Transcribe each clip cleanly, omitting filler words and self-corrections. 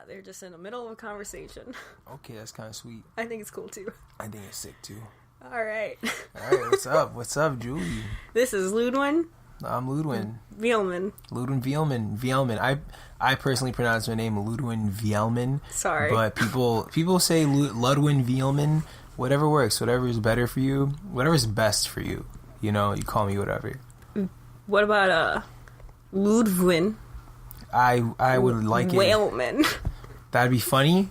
they're just in the middle of a conversation. Okay, that's kind of sweet. I think it's cool too. I think it's sick too. All right. What's up? What's up, Julie? This is Ludwin. I'm Ludwin. Vielman. Ludwin Vielman. I personally pronounce my name Ludwin Vielman. Sorry. But people say Ludwin Vielman. Whatever works. Whatever is better for you. Whatever's best for you. You know, you call me whatever. What about Ludwin? I would like Wailing. That'd be funny.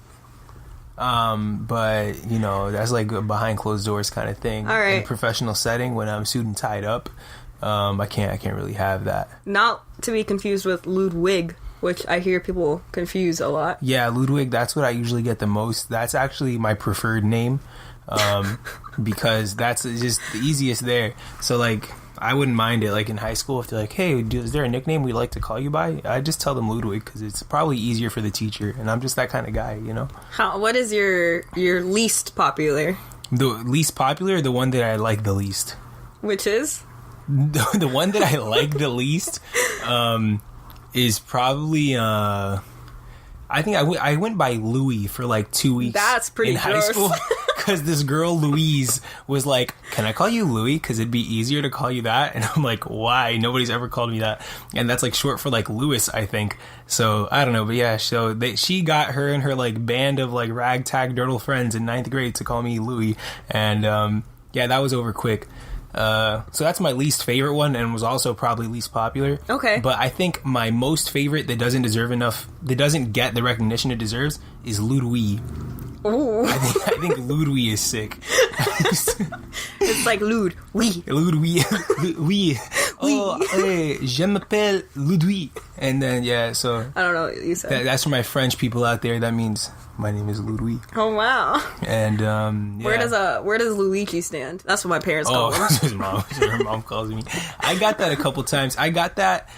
But you know, that's like a behind closed doors kind of thing. All right. In a professional setting, when I'm suited and tied up, I can't really have that. Not to be confused with Ludwig, which I hear people confuse a lot. Yeah, Ludwig, that's what I usually get the most. That's actually my preferred name, because that's just the easiest there. So like, I wouldn't mind it. Like in high school, if they're like, "Hey, is there a nickname we'd like to call you by?" I just tell them Ludwig because it's probably easier for the teacher, and I'm just that kind of guy, you know. What is your least popular? The least popular, the one that I like the least. Which is the one that I like the least is probably I think I went by Louis for like 2 weeks. That's pretty in gross. high school because this girl Louise was like, "Can I call you Louis? Because it'd be easier to call you that." And I'm like, "Why? Nobody's ever called me that." And that's like short for like Louis, I think. So I don't know, but yeah. So she got her and her like band of like ragtag dirtle friends in 9th grade to call me Louis, and yeah, that was over quick. So that's my least favorite one, and was also probably least popular. Okay. But I think my most favorite that doesn't get the recognition it deserves is Ludwig. Ooh. I think Ludwig is sick. It's like Ludwig. Ludwig. Oui. Oh, hey, je m'appelle Ludwig. And then, yeah, so... I don't know what you said. That's for my French people out there. That means my name is Ludwig. Oh, wow. And, yeah. Where does Luigi stand? That's what my parents call him. Her mom calls me. I got that a couple times. I got that,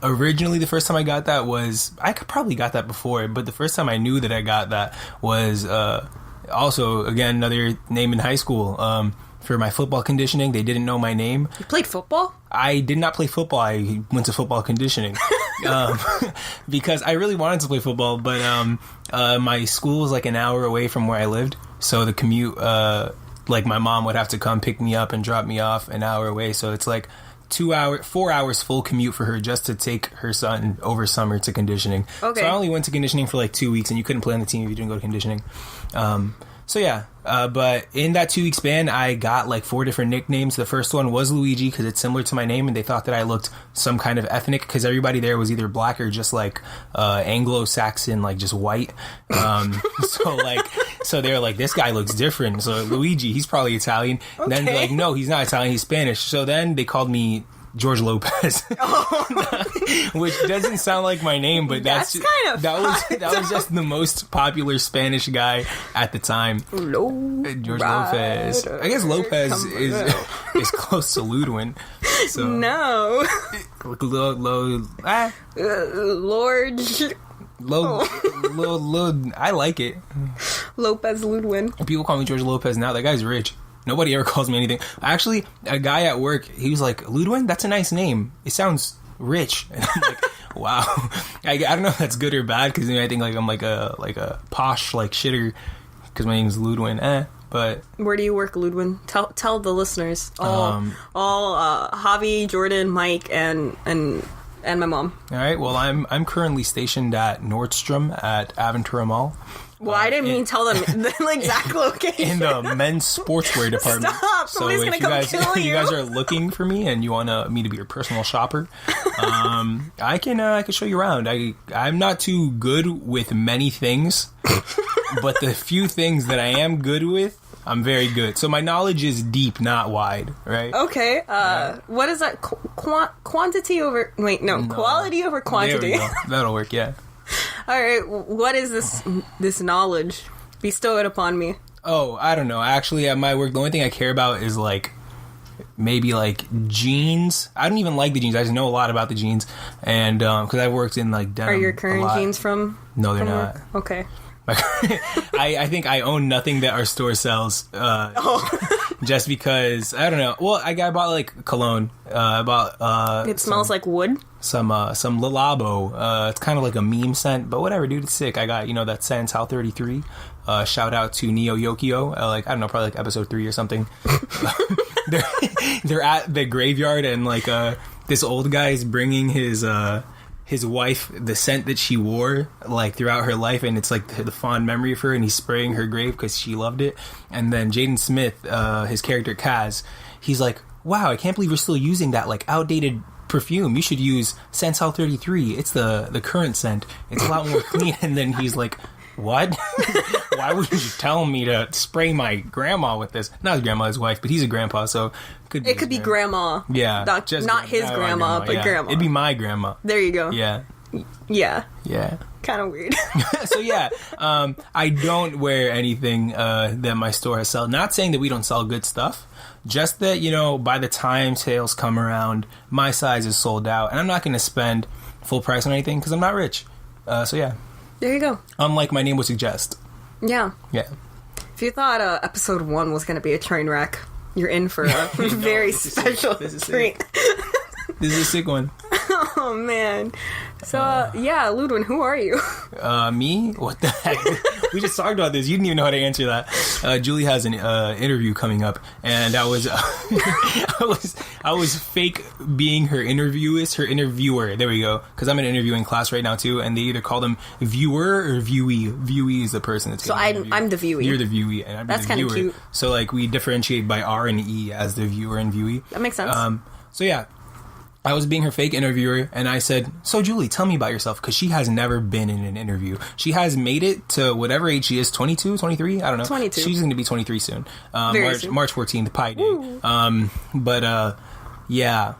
originally the first time I got that was, I probably got that before, but the first time I knew that I got that was, also, again, another name in high school. For my football conditioning, they didn't know my name. You played football? I did not play football. I went to football conditioning because I really wanted to play football, but my school was like an hour away from where I lived, so the commute, like my mom would have to come pick me up and drop me off an hour away, so it's like 4 hours full commute for her just to take her son over summer to conditioning. Okay. So I only went to conditioning for like 2 weeks, and you couldn't play on the team if you didn't go to conditioning. So yeah, but in that 2 week span, I got like 4 different nicknames. The first one was Luigi because it's similar to my name, and they thought that I looked some kind of ethnic because everybody there was either black or just like Anglo-Saxon, like just white. So they were like, this guy looks different. So Luigi, he's probably Italian. Okay. And then they're like, no, he's not Italian, he's Spanish. So then they called me George Lopez, which doesn't sound like my name, but that was just the most popular Spanish guy at the time. George Lopez. I guess Lopez is close to Ludwin. So no, Lord. I like it. Lopez Ludwin. People call me George Lopez now. That guy's rich. Nobody ever calls me anything. Actually, a guy at work, he was like, Ludwin, that's a nice name. It sounds rich. And I'm like, wow. I don't know if that's good or bad, because I think like I'm like a posh like shitter because my name's Ludwin. But where do you work, Ludwin? Tell the listeners. All Javi, Jordan, Mike, and my mom. All right. Well, I'm currently stationed at Nordstrom at Aventura Mall. Well, I didn't mean tell them the exact location. In the men's sportswear department. Stop! Somebody's gonna come kill you. If you guys are looking for me and you want me to be your personal shopper, I can show you around. I'm not too good with many things, but the few things that I am good with, I'm very good. So my knowledge is deep, not wide, right? Okay. What is that? Quantity over... Wait, no. Quality over quantity. There we go. That'll work, yeah. All right, what is this knowledge? Bestow it upon me. Oh, I don't know. Actually, at my work, the only thing I care about is like maybe like jeans. I don't even like the jeans. I just know a lot about the jeans, and because I've worked in like denim. Are your current jeans from? No, they're not. Okay. I think I own nothing that our store sells. just because I don't know. Well, I bought like cologne. I bought it smells like wood. Some Lalabo. It's kind of like a meme scent, but whatever, dude. It's sick. I got that Santal 33. Shout out to Neo Yokio. Like I don't know, probably like episode 3 or something. they're at the graveyard and like this old guy is bringing his wife the scent that she wore like throughout her life, and it's like the fond memory of her, and he's spraying her grave because she loved it. And then Jaden Smith, his character Kaz, he's like, wow, I can't believe we're still using that like outdated perfume. You should use Santal 33. It's the current scent. It's a lot more clean. And then he's like, what? Why would you tell me to spray my grandma with this? Not his grandma, his wife, but he's a grandpa, so it could be grandma. Yeah, not his grandma, but grandma. It'd be my grandma. There you go. Yeah. Kind of weird. So yeah, I don't wear anything that my store has sold. Not saying that we don't sell good stuff, just that by the time sales come around, my size is sold out, and I'm not going to spend full price on anything because I'm not rich. So yeah. There you go. Unlike my name would suggest. Yeah. Yeah. If you thought episode 1 was going to be a train wreck, you're in for a very special treat. This is a sick one. Oh, man. So, Ludwin, who are you? Me? What the heck? We just talked about this. You didn't even know how to answer that. Julie has an interview coming up, and I was fake being her interviewer. There we go. Because I'm in an interviewing class right now too, and they either call them viewer or viewee. Viewee is the person that's. So I'm the viewee. You're the viewee, and I'm the viewer. That's kind of cute. So like we differentiate by R and E as the viewer and viewee. That makes sense. So yeah. I was being her fake interviewer, and I said, so Julie, tell me about yourself, because she has never been in an interview. She has made it to whatever age she is, 22, 23? I don't know. 22. She's going to be 23 soon. Soon. March 14th, Pi Day. Yeah.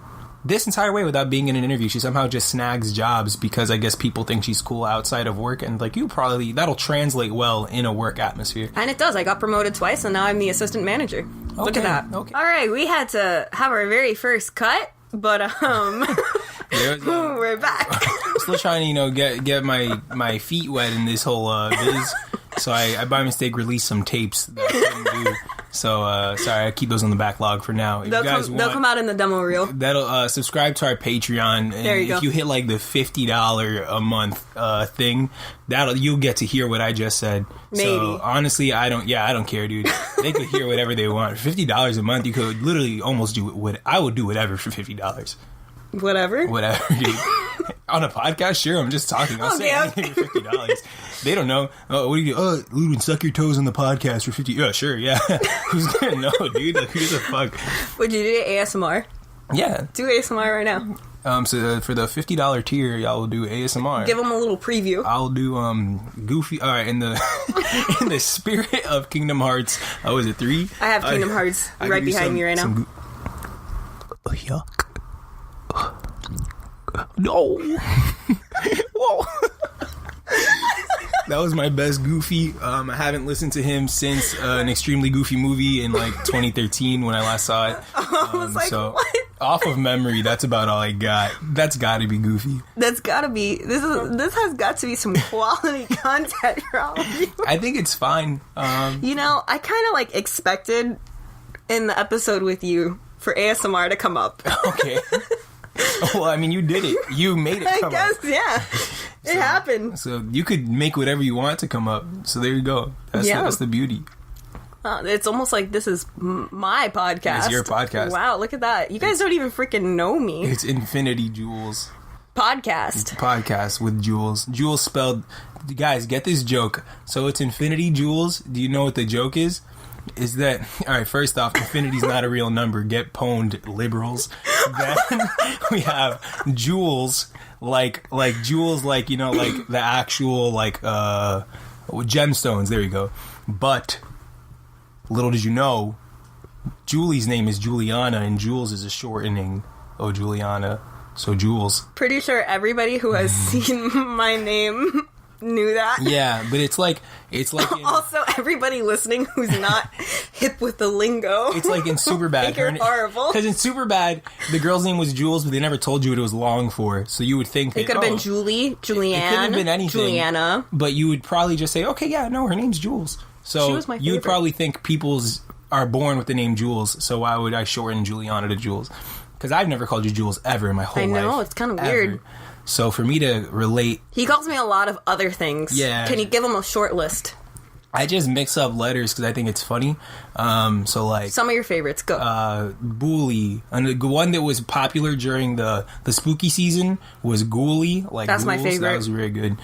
This entire way, without being in an interview, she somehow just snags jobs because I guess people think she's cool outside of work, and like that'll translate well in a work atmosphere. And it does. I got promoted twice, and now I'm the assistant manager. Okay. Look at that. Okay. All right, we had to have our very first cut. But we're back. Still trying to get my feet wet in this whole biz. So I by mistake released some tapes that I couldn't do. So sorry, I keep those on the backlog for now. If they'll come out in the demo reel. That'll subscribe to our Patreon. And there you go. If you hit like the $50 a month thing, you'll get to hear what I just said. Maybe. So honestly, I don't care, dude. They could hear whatever they want. For $50 a month, you could literally almost do what I would do whatever for $50. Whatever, dude. On a podcast, sure. I'm just talking. I'll say anything for $50. They don't know. Oh, what do you do? Oh, Ludwin, suck your toes on the podcast for $50. Yeah, sure. Yeah. Who's gonna know, dude? Like, who gives a fuck? Would you do ASMR? Yeah. Do ASMR right now. So for the $50 tier, y'all will do ASMR. Give them a little preview. I'll do Goofy. All right, in the in the spirit of Kingdom Hearts. Was it 3? I have Kingdom Hearts right behind me right now. Yuck. No. Whoa. That was my best Goofy. I haven't listened to him since an extremely Goofy movie in like 2013 when I last saw it. I was like, so what? Off of memory, that's about all I got. That's got to be Goofy. That's got to be. This has got to be some quality content for all of you. I think it's fine. I kind of like expected in the episode with you for ASMR to come up. Okay. Well, I mean, you did it. You made it come up. I guess, yeah. It happened. So you could make whatever you want to come up. So there you go. That's the beauty. It's almost like this is my podcast. It's your podcast. Wow, look at that. You guys don't even freaking know me. It's InfinityJules. Podcast. It's a podcast with Jules. Jules spelled... Guys, get this joke. So it's InfinityJules. Do you know what the joke is? Is that... Alright, first off, infinity's not a real number. Get pwned, liberals. Then we have Jules, like Jules, like the actual, gemstones. There you go. But... Little did you know, Julie's name is Juliana, and Jules is a shortening of Juliana. So Jules. Pretty sure everybody who has seen my name knew that. Yeah, but it's like also everybody listening who's not hip with the lingo. It's like in Superbad. You're horrible. Because in Superbad, the girl's name was Jules, but they never told you what it was long for. So you would think it could have been Julie, Julianne. It could have been anything. Juliana. But you would probably just say, okay, yeah, no, her name's Jules. So you would probably think people's are born with the name Jules, so why would I shorten Juliana to Jules? Because I've never called you Jules ever in my whole life. I know, it's kind of weird. So for me to relate... He calls me a lot of other things. Yeah. Can you give him a short list? I just mix up letters because I think it's funny. So like... Some of your favorites, go. Ghoulie. And the one that was popular during the spooky season was Ghoulie. Like That's ghouls. my favorite. That was very good.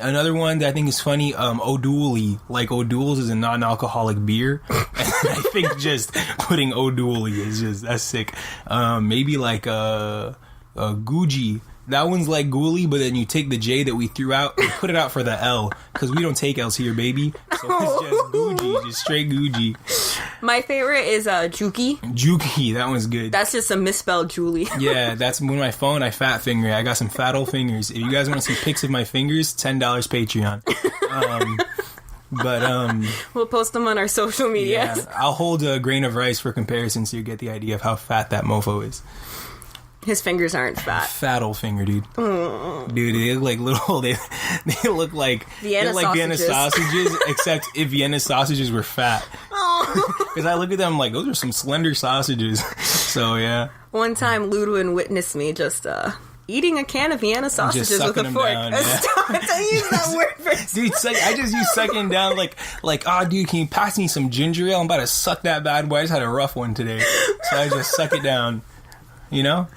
Another one that I think is funny, O'Dooley. Like O'Doul's is a non-alcoholic beer. And I think just putting O'Dooley is just, that's sick. Maybe like Gucci. That one's like Ghoulie, but then you take the J that we threw out and put it out for the L. Because we don't take L's here, baby. So it's just Gucci, just straight Gucci. My favorite is Juki. Juki, that one's good. That's just a misspelled Julie. Yeah, that's when my phone, I fat finger. I got some fat old fingers. If you guys want to see pics of my fingers, $10 Patreon. We'll post them on our social media. Yeah, I'll hold a grain of rice for comparison so you get the idea of how fat that mofo is. His fingers aren't fat. Fat old finger, dude. Dude, they look like little. They look like Vienna sausages, except if Vienna sausages were fat. Because I look at them like those are some slender sausages. So yeah. One time, Ludwin witnessed me just eating a can of Vienna sausages with a fork. Down, yeah. Stop! I use that word for dude. I just use sucking down like dude, can you pass me some ginger ale? I'm about to suck that bad boy. I just had a rough one today, so I just suck it down. You know?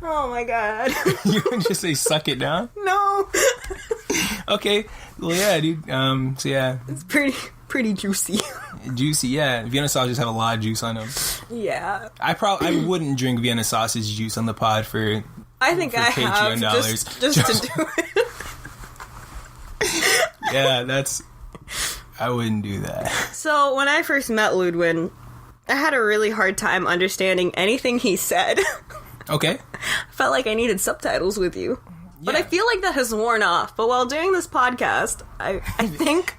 Oh my god. You would just say suck it down? No. Okay. Well, yeah, dude. So yeah. It's pretty juicy. Juicy, yeah. Vienna sausages have a lot of juice on them. Yeah. I wouldn't drink Vienna sausage juice on the pod for I think I Patreon have dollars. Just to do it. Yeah, I wouldn't do that. So when I first met Ludwin, I had a really hard time understanding anything he said. Okay. I felt like I needed subtitles with you. Yeah. But I feel like that has worn off. But while doing this podcast, I think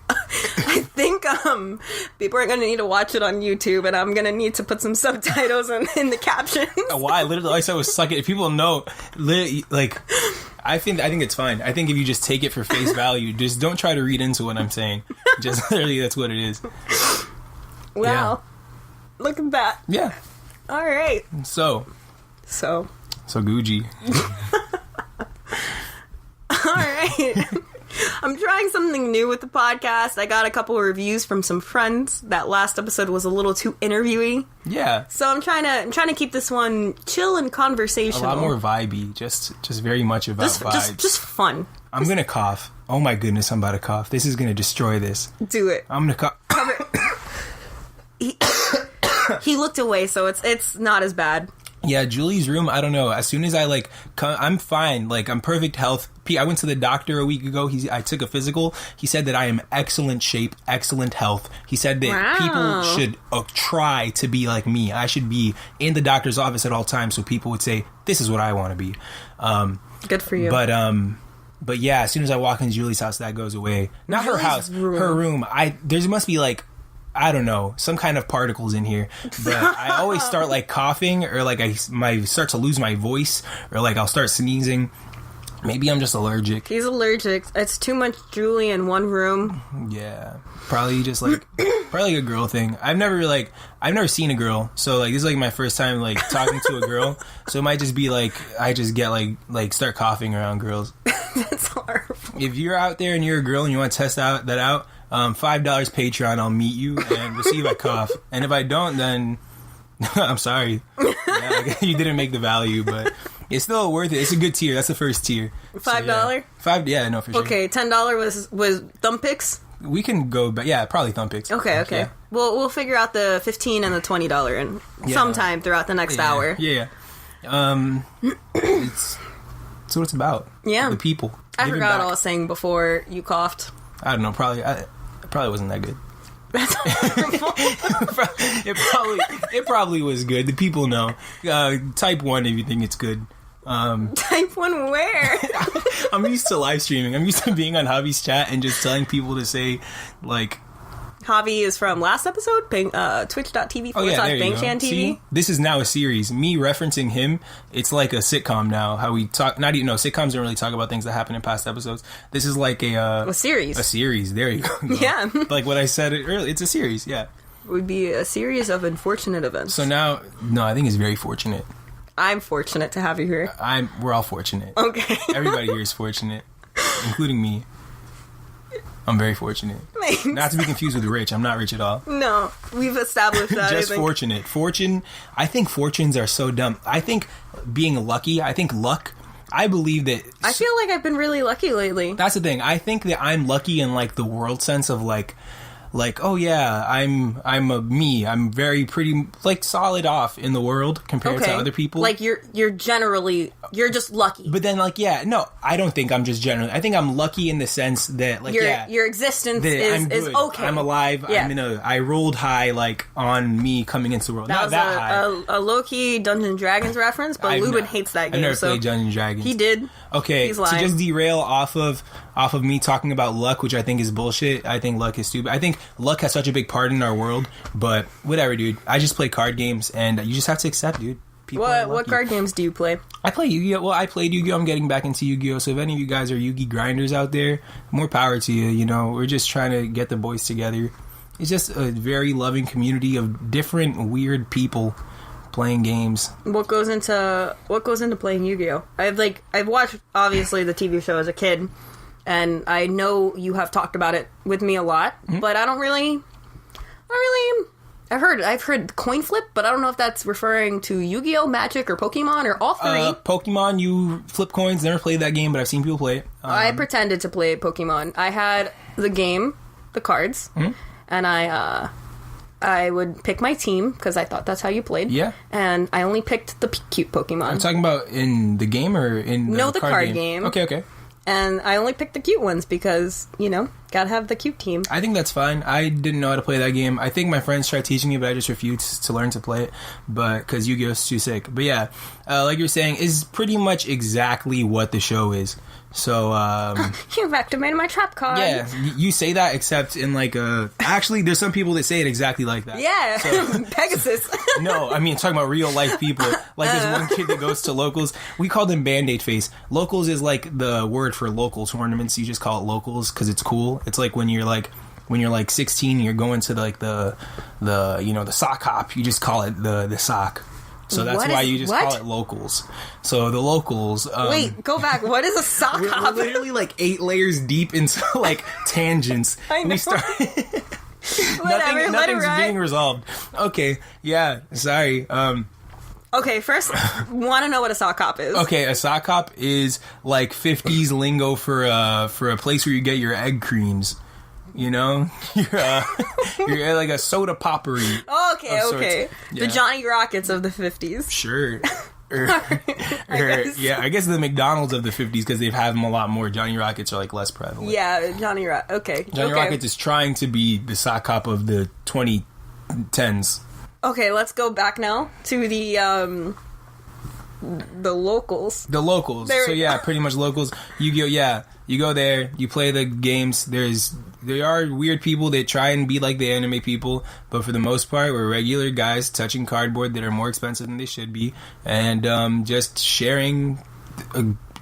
people are going to need to watch it on YouTube, and I'm going to need to put some subtitles in the captions. Why? Literally, all I said was suck it. If people know, like, I think it's fine. I think if you just take it for face value, just don't try to read into what I'm saying. Just literally, that's what it is. Wow. Yeah. Look at that. Yeah. All right. So Gucci. All right. I'm trying something new with the podcast. I got a couple of reviews from some friends. That last episode was a little too interviewy. Yeah. So I'm trying to keep this one chill and conversational. A lot more vibey. Just very much about vibes. Just fun. I'm gonna cough. Oh my goodness, I'm about to cough. This is gonna destroy this. Do it. I'm gonna cough. He looked away, so it's not as bad. Yeah, Julie's room, I don't know. As soon as I, I'm fine. I'm perfect health. I went to the doctor a week ago. I took a physical. He said that I am excellent shape, excellent health. He said that people should try to be like me. I should be in the doctor's office at all times so people would say, this is what I want to be. Good for you. But yeah, as soon as I walk into Julie's house, that goes away. Not Julie's her house, her room. There must be I don't know, some kind of particles in here. But I always start coughing, or I start to lose my voice, or I'll start sneezing. Maybe I'm just allergic. He's allergic. It's too much Julie in one room. Yeah, probably just probably a girl thing. I've never seen a girl, so this is my first time talking to a girl. So it might just be I just get start coughing around girls. That's horrible. If you're out there and you're a girl and you want to test that out, $5 Patreon, I'll meet you and we'll see if I cough. And if I don't, then I'm sorry. Yeah, you didn't make the value, but it's still worth it. It's a good tier. That's the first tier. $5? So, yeah. $5, yeah, no, for sure. Okay, $10 was thumb picks? We can go, but yeah, probably thumb picks. Okay. Yeah. We'll figure out the $15 and the $20 and sometime throughout the next hour. Yeah. It's what it's about. Yeah. The people. I forgot what I was saying before you coughed. I don't know. It probably wasn't that good. That's horrible. It probably was good. The people know. Type 1 if you think it's good. Type 1 where? I'm used to live streaming. I'm used to being on Javi's chat and just telling people to say, Javi is from last episode, twitch.tv/BangChanTV. See, this is now a series. Me referencing him, it's like a sitcom now. How we talk, sitcoms don't really talk about things that happen in past episodes. This is like a series. A series, there you go. Yeah. Like what I said earlier, it's a series, yeah. would be a series of unfortunate events. So now, no, I think it's very fortunate. I'm fortunate to have you here. We're all fortunate. Okay. Everybody here is fortunate, including me. I'm very fortunate. Thanks. Not to be confused with rich. I'm not rich at all. No, we've established that. Just fortunate. I think fortunes are so dumb. I think being lucky, luck, I believe that... I feel like I've been really lucky lately. That's the thing. I think that I'm lucky in, like, the world sense of, like, oh yeah, I'm very pretty, like, solid off in the world compared to other people. Like, you're just lucky. But then, like, yeah, no, I don't think I'm just generally. I think I'm lucky in the sense that, like, your existence is okay. I'm alive. Yeah. I rolled high, like, on me coming into the world. That Not was that high. A low-key Dungeons & Dragons reference, but Ludwin hates that game. I've never played Dungeons & Dragons. He did. Okay, He's to lying. just derail off of me talking about luck, which I think is bullshit. I think luck is stupid. I think luck has such a big part in our world, but whatever, dude. I just play card games, and you just have to accept, dude. What card games do you play? I play Yu-Gi-Oh! Well, I played Yu-Gi-Oh! I'm getting back into Yu-Gi-Oh! So if any of you guys are Yu-Gi grinders out there, more power to you. You know, we're just trying to get the boys together. It's just a very loving community of different weird people playing games. What goes into playing Yu-Gi-Oh? I've watched obviously the TV show as a kid, and I know you have talked about it with me a lot, but I don't really. I've heard coin flip, but I don't know if that's referring to Yu-Gi-Oh, Magic, or Pokemon, or all three. Pokemon, you flip coins. Never played that game, but I've seen people play it. I pretended to play Pokemon. I had the game, the cards, and I would pick my team, because I thought that's how you played. Yeah. And I only picked the cute Pokemon. I'm talking about in the game or in the card game. Okay. And I only picked the cute ones because, gotta have the cute team. I think that's fine. I didn't know how to play that game. I think my friends tried teaching me, but I just refused to learn to play it, because Yu-Gi-Oh! Is too sick. But yeah, like you're saying, is pretty much exactly what the show is. So, you've activated my trap card. Yeah, you say that, except in like actually, there's some people that say it exactly like that. Yeah, so, Pegasus. No, I mean, talking about real life people. Like, there's one kid that goes to locals. We call them Band-Aid Face. Locals is like the word for local tournaments. You just call it locals because it's cool. It's like when you're like 16, you're going to like the sock hop. You just call it the sock. So that's why you just call it locals. So the locals... Wait, go back. What is a sock hop? We're literally like 8 layers deep into like tangents. I know. We start... Nothing's being resolved. Okay, yeah, sorry. Okay, first, want to know what a sock hop is. Okay, a sock hop is like 50s lingo for a place where you get your egg creams. You know, you're like a soda poppery. Okay. Yeah. The Johnny Rockets of the 50s. Sure. I guess the McDonald's of the 50s, because they've had them a lot more. Johnny Rockets are like less prevalent. Yeah, Johnny Rockets. Okay. Johnny Rockets is trying to be the sock hop of the 2010s. Okay, let's go back now to the locals. The locals. So yeah, pretty much locals. Yu-Gi-Oh! Yeah. You go there, you play the games. There are weird people that try and be like the anime people, but for the most part, we're regular guys touching cardboard that are more expensive than they should be, and just sharing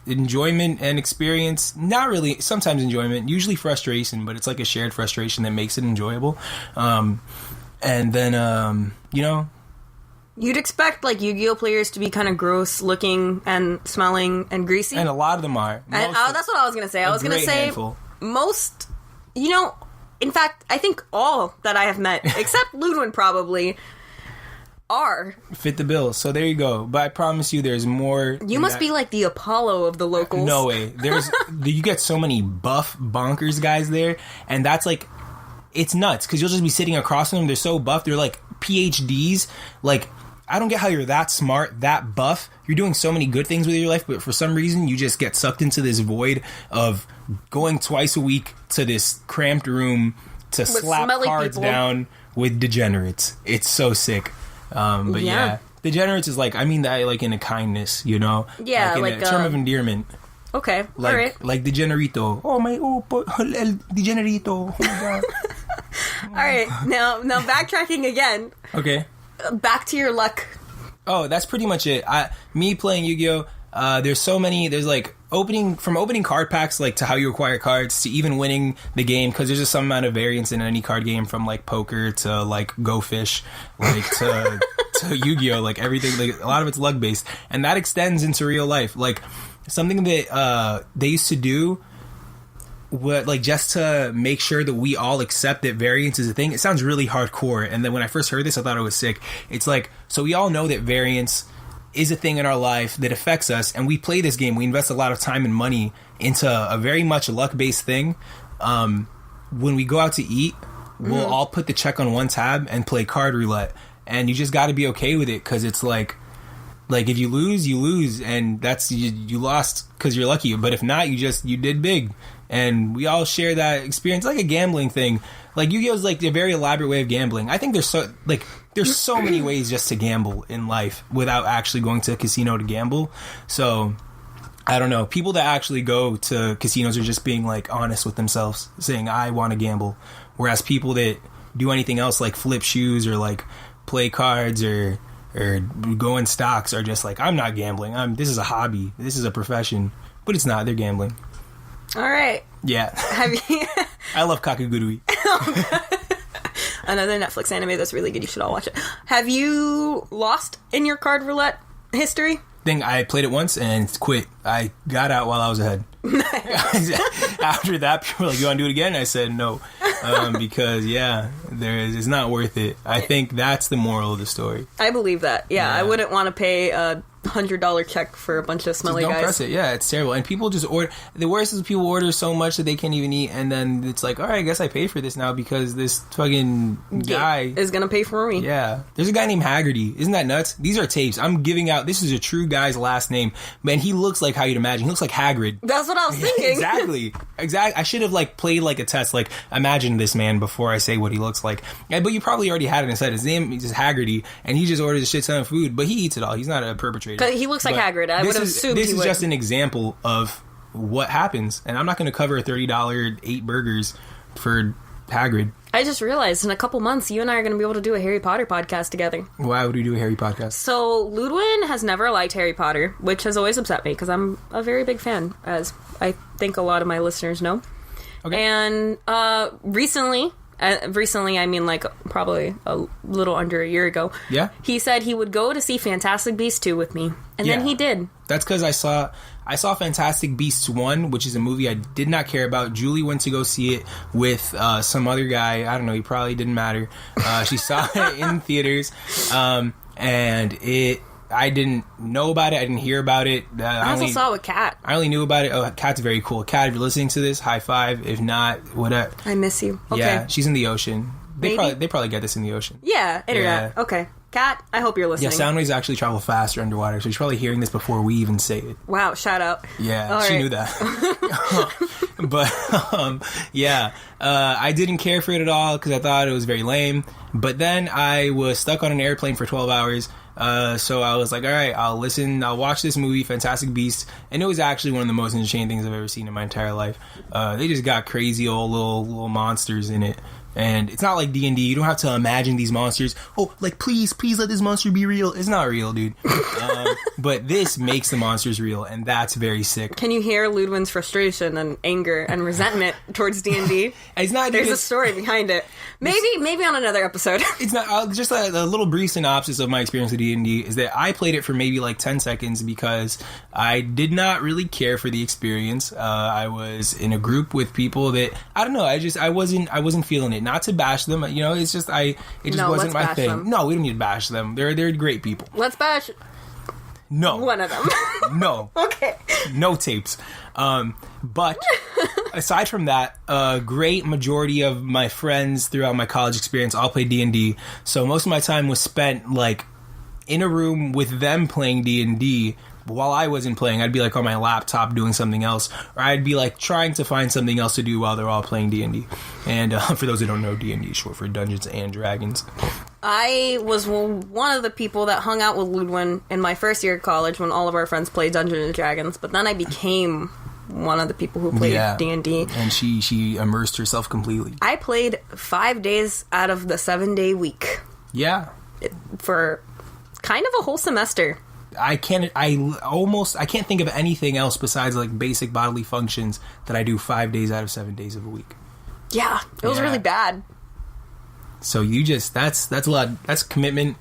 enjoyment and experience. Not really, sometimes enjoyment, usually frustration, but it's like a shared frustration that makes it enjoyable. And then, you'd expect, like, Yu-Gi-Oh! Players to be kind of gross looking and smelling and greasy. And a lot of them are. And that's what I was going to say. I was going to say handful. Most, in fact, I think all that I have met, except Ludwin probably, are. Fit the bill. So there you go. But I promise you there's more. You must be like the Apollo of the locals. No way. You get so many buff bonkers guys there, and that's like, it's nuts, because you'll just be sitting across from them. They're so buff. They're like PhDs. Like, I don't get how you're that smart, that buff. You're doing so many good things with your life, but for some reason you just get sucked into this void of going twice a week to this cramped room to slap cards down with degenerates. It's so sick. But yeah, degenerates is like, I mean that like in a kindness, Yeah, like in a term of endearment. Okay, like, all right. Like degenerito. El degenerito. Oh my god. All right, now backtracking again. Okay. Back to your luck. Oh, that's pretty much it. Me playing Yu-Gi-Oh! There's so many. There's like opening card packs, like to how you acquire cards to even winning the game, because there's just some amount of variance in any card game, from like poker to like Go Fish, like to Yu-Gi-Oh, like everything, like a lot of it's luck based, and that extends into real life. Like something that they used to do, what, like, just to make sure that we all accept that variance is a thing. It sounds really hardcore, and then when I first heard this, I thought it was sick. It's like, so we all know that variance is a thing in our life that affects us, and we play this game. We invest a lot of time and money into a very much luck-based thing. When we go out to eat, we'll all put the check on one tab and play card roulette, and you just got to be okay with it, because it's like if you lose, and that's you lost because you're lucky. But if not, you did big, and we all share that experience, like a gambling thing. Like Yu-Gi-Oh is like a very elaborate way of gambling. I think there's so many ways just to gamble in life without actually going to a casino to gamble. So I don't know. People that actually go to casinos are just being like honest with themselves, saying I want to gamble. Whereas people that do anything else, like flip shoes or like play cards or go in stocks, are just like, I'm not gambling. This is a hobby. This is a profession. But it's not. They're gambling. All right. Yeah. Have you? I love Kakagurui. Another Netflix anime that's really good. You should all watch it. Have you lost in your card roulette history? I played it once and quit. I got out while I was ahead. After that, people were like, you want to do it again? I said no. Because, it's not worth it. I think that's the moral of the story. I believe that. Yeah. I wouldn't want to pay a $100 check for a bunch of smelly guys. Don't press it. Yeah, it's terrible. And people just order. The worst is people order so much that they can't even eat, and then it's like, all right, I guess I pay for this now because this fucking guy is gonna pay for me. Yeah, there's a guy named Haggerty. Isn't that nuts? These are tapes. I'm giving out. This is a true guy's last name, man. He looks like how you'd imagine. He looks like Hagrid. That's what I was thinking. Exactly. I should have like played like a test. Like, imagine this man before I say what he looks like. Yeah, but you probably already had it inside. His name is Haggerty, and he just orders a shit ton of food, but he eats it all. He's not a perpetrator. He looks like Hagrid. I would have assumed this is just an example of what happens, and I'm not going to cover $30 8 burgers for Hagrid. I just realized in a couple months, you and I are going to be able to do a Harry Potter podcast together. Why would we do a Harry podcast? So, Ludwin has never liked Harry Potter, which has always upset me, because I'm a very big fan, as I think a lot of my listeners know. Okay. And recently, I mean like probably a little under a year ago, he said he would go to see Fantastic Beasts 2 with me, and then he did. That's because I saw Fantastic Beasts 1, which is a movie I did not care about. Julie went to go see it with some other guy. I don't know, he probably didn't matter. She saw it in theaters, and I didn't know about it. I didn't hear about it. I also saw it with Kat. I only knew about it. Oh, Kat's very cool. Kat, if you're listening to this, high five. If not, whatever. I miss you. Okay. Yeah, she's in the ocean. They probably get this in the ocean. Yeah, internet. Yeah. Okay. Kat, I hope you're listening. Yeah, sound waves actually travel faster underwater, so she's probably hearing this before we even say it. Wow, shout out. Yeah, she knew that. But, I didn't care for it at all because I thought it was very lame. But then I was stuck on an airplane for 12 hours. So I was like, all right, I'll watch this movie, Fantastic Beasts. And it was actually one of the most entertaining things I've ever seen in my entire life. They just got crazy old little monsters in it. And it's not like D&D. You don't have to imagine these monsters. Oh, like, please let this monster be real. It's not real, dude. But this makes the monsters real, and that's very sick. Can you hear Ludwin's frustration and anger and resentment towards D&D? It's not. There's a story behind it. Maybe on another episode. It's not. Just a little brief synopsis of my experience with D&D is that I played it for maybe like 10 seconds because I did not really care for the experience. I was in a group with people that I don't know. I wasn't feeling it. Not to bash them, you know. It just wasn't my thing. Them. No, we don't need to bash them. They're great people. Let's bash. No, one of them. No. Okay. No tapes. But aside from that, a great majority of my friends throughout my college experience all played D&D. So most of my time was spent like in a room with them playing D&D. While I wasn't playing, I'd be like on my laptop doing something else, or I'd be like trying to find something else to do while they're all playing D&D. And for those who don't know, D&D is short for Dungeons and Dragons. I was one of the people that hung out with Ludwin in my first year of college when all of our friends played Dungeons and Dragons, but then I became one of the people who played D&D. And she immersed herself completely. I played 5 days out of the 7-day week. Yeah. For kind of a whole semester. I can't think of anything else besides like basic bodily functions that I do 5 days out of 7 days of a week. Yeah, it was really bad. So that's a lot. That's commitment,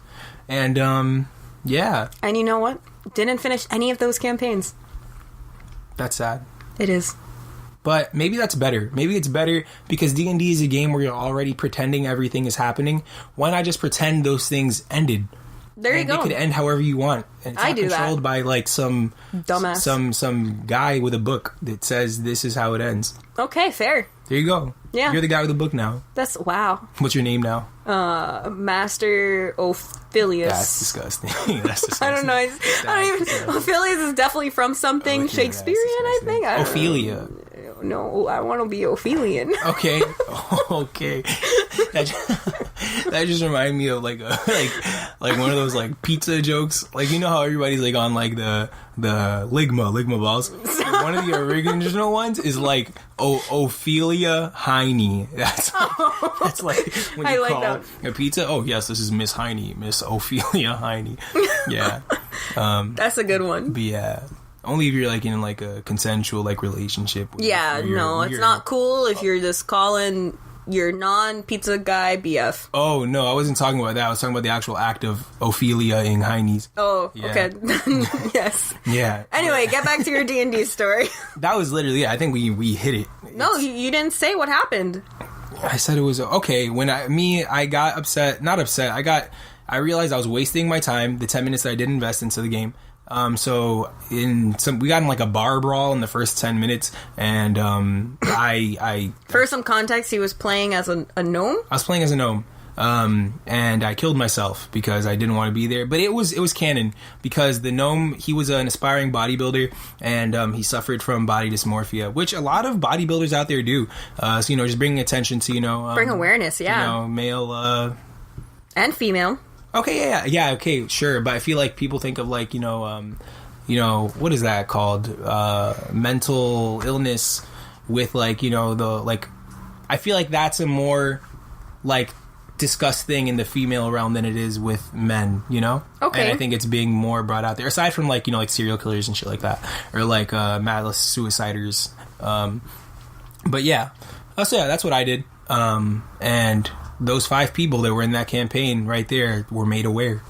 and yeah. And you know what? Didn't finish any of those campaigns. That's sad. It is. But maybe that's better. Maybe it's better because D&D is a game where you're already pretending everything is happening. Why not just pretend those things ended? There you go. It could end however you want. And it's I not do controlled that. by like some dumbass, some guy with a book that says this is how it ends. Okay, fair. There you go. Yeah. You're the guy with the book now. That's wow. What's your name now? Master Ophelius. That's disgusting. That's disgusting. I don't know. I don't even. Ophelius is definitely from something Shakespearean, I think. Ophelia. No, I want to be Ophelian. Okay. Okay. That just reminded me of like one of those like pizza jokes. Like, you know how everybody's like on like the Ligma balls. Like, one of the original ones is like Ophelia Heine. That's like when you call a pizza. Oh yes, this is Miss Heine, Miss Ophelia Heine. Yeah. That's a good one. But yeah. Only if you're like in like a consensual like relationship. Yeah, no, it's not cool if you're just calling your non-pizza guy BF. Oh no, I wasn't talking about that. I was talking about the actual act of Ophelia-ing Heinies. Oh, yeah. Okay. Yes. Yeah. Anyway, get back to your D&D story. That was literally it. I think we hit it. No, you didn't say what happened. I said it was okay. When I got upset. Not upset. I realized I was wasting my time. The 10 minutes that I did invest into the game. So we got in like a bar brawl in the first 10 minutes, and I for some context, he was playing as a gnome. I was playing as a gnome, and I killed myself because I didn't want to be there. But it was canon because the gnome, he was an aspiring bodybuilder, and he suffered from body dysmorphia, which a lot of bodybuilders out there do. So just bringing attention to bring awareness, yeah, male and female. Okay, yeah, okay, sure. But I feel like people think of like, what is that called? Mental illness with like, I feel like that's a more like discussed thing in the female realm than it is with men, Okay. And I think it's being more brought out there, aside from like, like serial killers and shit like that, or like madless suiciders. But yeah. So yeah, that's what I did. And those 5 people that were in that campaign right there were made aware.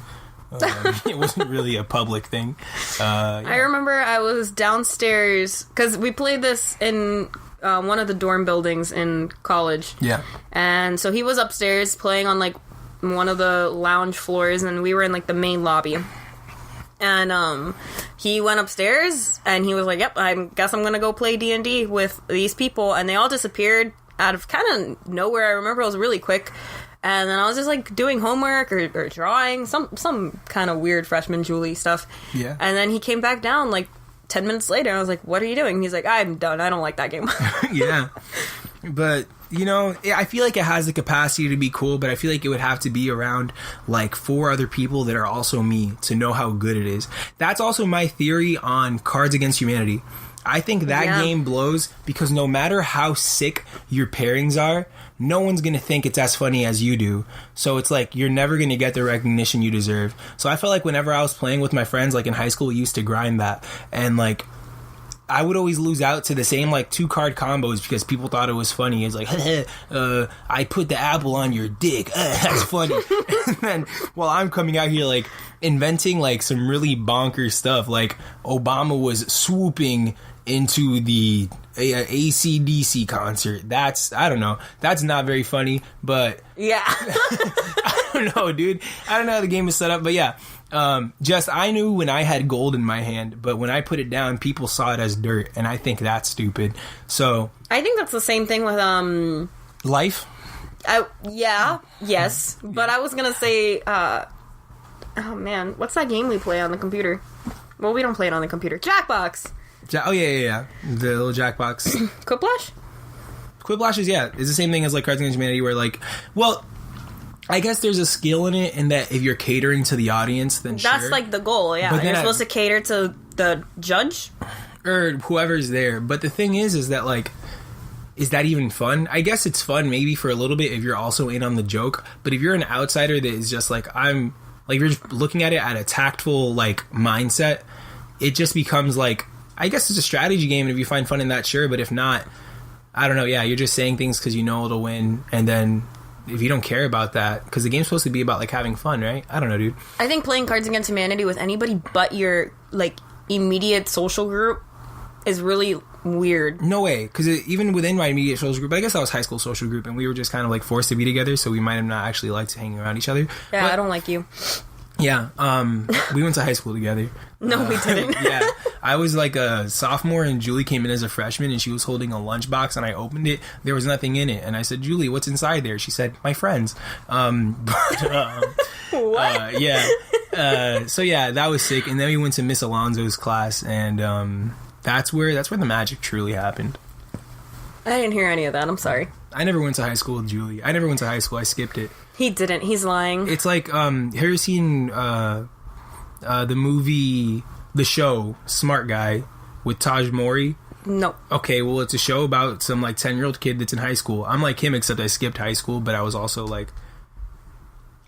It wasn't really a public thing. Yeah. I remember I was downstairs because we played this in one of the dorm buildings in college. Yeah. And so he was upstairs playing on like one of the lounge floors, and we were in like the main lobby. And he went upstairs and he was like, "Yep, I guess I'm gonna go play D&D with these people," and they all disappeared out of kind of nowhere. I remember it was really quick, and then I was just like doing homework or drawing some kind of weird freshman Julie stuff. Yeah. And then he came back down like 10 minutes later, and I was like, "What are you doing?" And he's like, "I'm done. I don't like that game." Yeah. But I feel like it has the capacity to be cool, but I feel like it would have to be around like 4 other people that are also me to know how good it is. That's also my theory on Cards Against Humanity. I think that game blows because no matter how sick your pairings are, no one's going to think it's as funny as you do. So it's like you're never going to get the recognition you deserve. So I felt like whenever I was playing with my friends, like in high school, we used to grind that. And like I would always lose out to the same like 2-card combos because people thought it was funny. It's like, I put the apple on your dick. That's funny. And then while I'm coming out here like inventing like some really bonkers stuff, like Obama was swooping into the AC/DC concert. I don't know. That's not very funny, but yeah. I don't know, dude. I don't know how the game is set up, but yeah. I knew when I had gold in my hand, but when I put it down, people saw it as dirt, and I think that's stupid. So I think that's the same thing with life. Yes, but I was gonna say, oh man, what's that game we play on the computer? Well, we don't play it on the computer. Jackbox. Oh yeah. The little Jackbox. Quiplash. Quiplash is the same thing as like Cards Against Humanity, where like, well, I guess there's a skill in it in that if you're catering to the audience, then that's like the goal. Yeah, you're supposed to cater to the judge or whoever's there. But the thing is that like, is that even fun? I guess it's fun maybe for a little bit if you're also in on the joke. But if you're an outsider that is just like, I'm Like, if you're just looking at it at a tactful, like, mindset, it just becomes, like, I guess it's a strategy game, and if you find fun in that, sure, but if not, I don't know, yeah, you're just saying things because you know it'll win, and then if you don't care about that, because the game's supposed to be about, like, having fun, right? I don't know, dude. I think playing Cards Against Humanity with anybody but your, like, immediate social group is really weird. No way, because even within my immediate social group, but I guess that was high school social group, and we were just kind of, like, forced to be together, so we might have not actually liked hanging around each other. Yeah, but, I don't like you. Yeah, we went to high school together. No, we didn't. Yeah, I was like a sophomore and Julie came in as a freshman and she was holding a lunchbox and I opened it. There was nothing in it. And I said, Julie, what's inside there? She said, my friends. What? Yeah. So yeah, that was sick. And then we went to Miss Alonzo's class and that's where the magic truly happened. I didn't hear any of that. I'm sorry. I never went to high school with Julie. I never went to high school. I skipped it. He didn't. He's lying. It's like, have you ever seen the movie, the show, Smart Guy, with Taj Mori? No. Okay, well, it's a show about some, like, 10-year-old kid that's in high school. I'm like him, except I skipped high school, but I was also, like,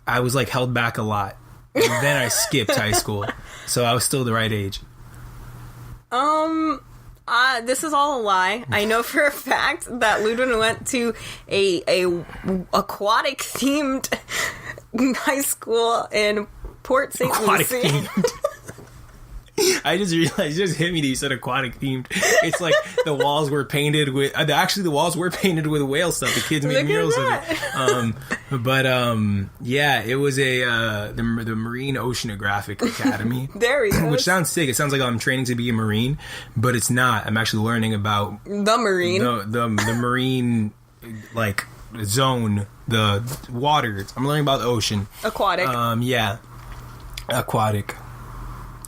held back a lot. And then I skipped high school. So I was still the right age. This is all a lie. I know for a fact that Ludwin went to a aquatic themed high school in Port St. Lucie. Themed. I just realized, it just hit me that you said aquatic themed. It's like the walls were painted with, actually the walls were painted with whale stuff. The kids made murals of it. Yeah, it was the Marine Oceanographic Academy. There he is. Which sounds sick. It sounds like I'm training to be a Marine, but it's not. I'm actually learning about the Marine. The Marine, like, zone, the water. I'm learning about the ocean. Aquatic. Yeah. Aquatic.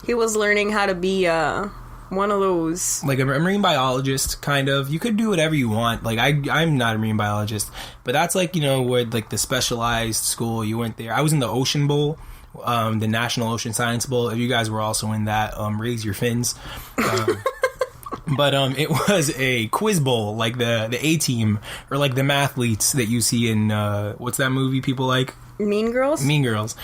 He was learning how to be one of those, like a marine biologist, kind of. You could do whatever you want. Like, I'm not a marine biologist, but that's like, you know, where, like, the specialized school, you went there. I was in the Ocean Bowl, the National Ocean Science Bowl. If you guys were also in that, raise your fins. But it was a quiz bowl, like the A-Team, or like the mathletes that you see in what's that movie people like? Mean Girls.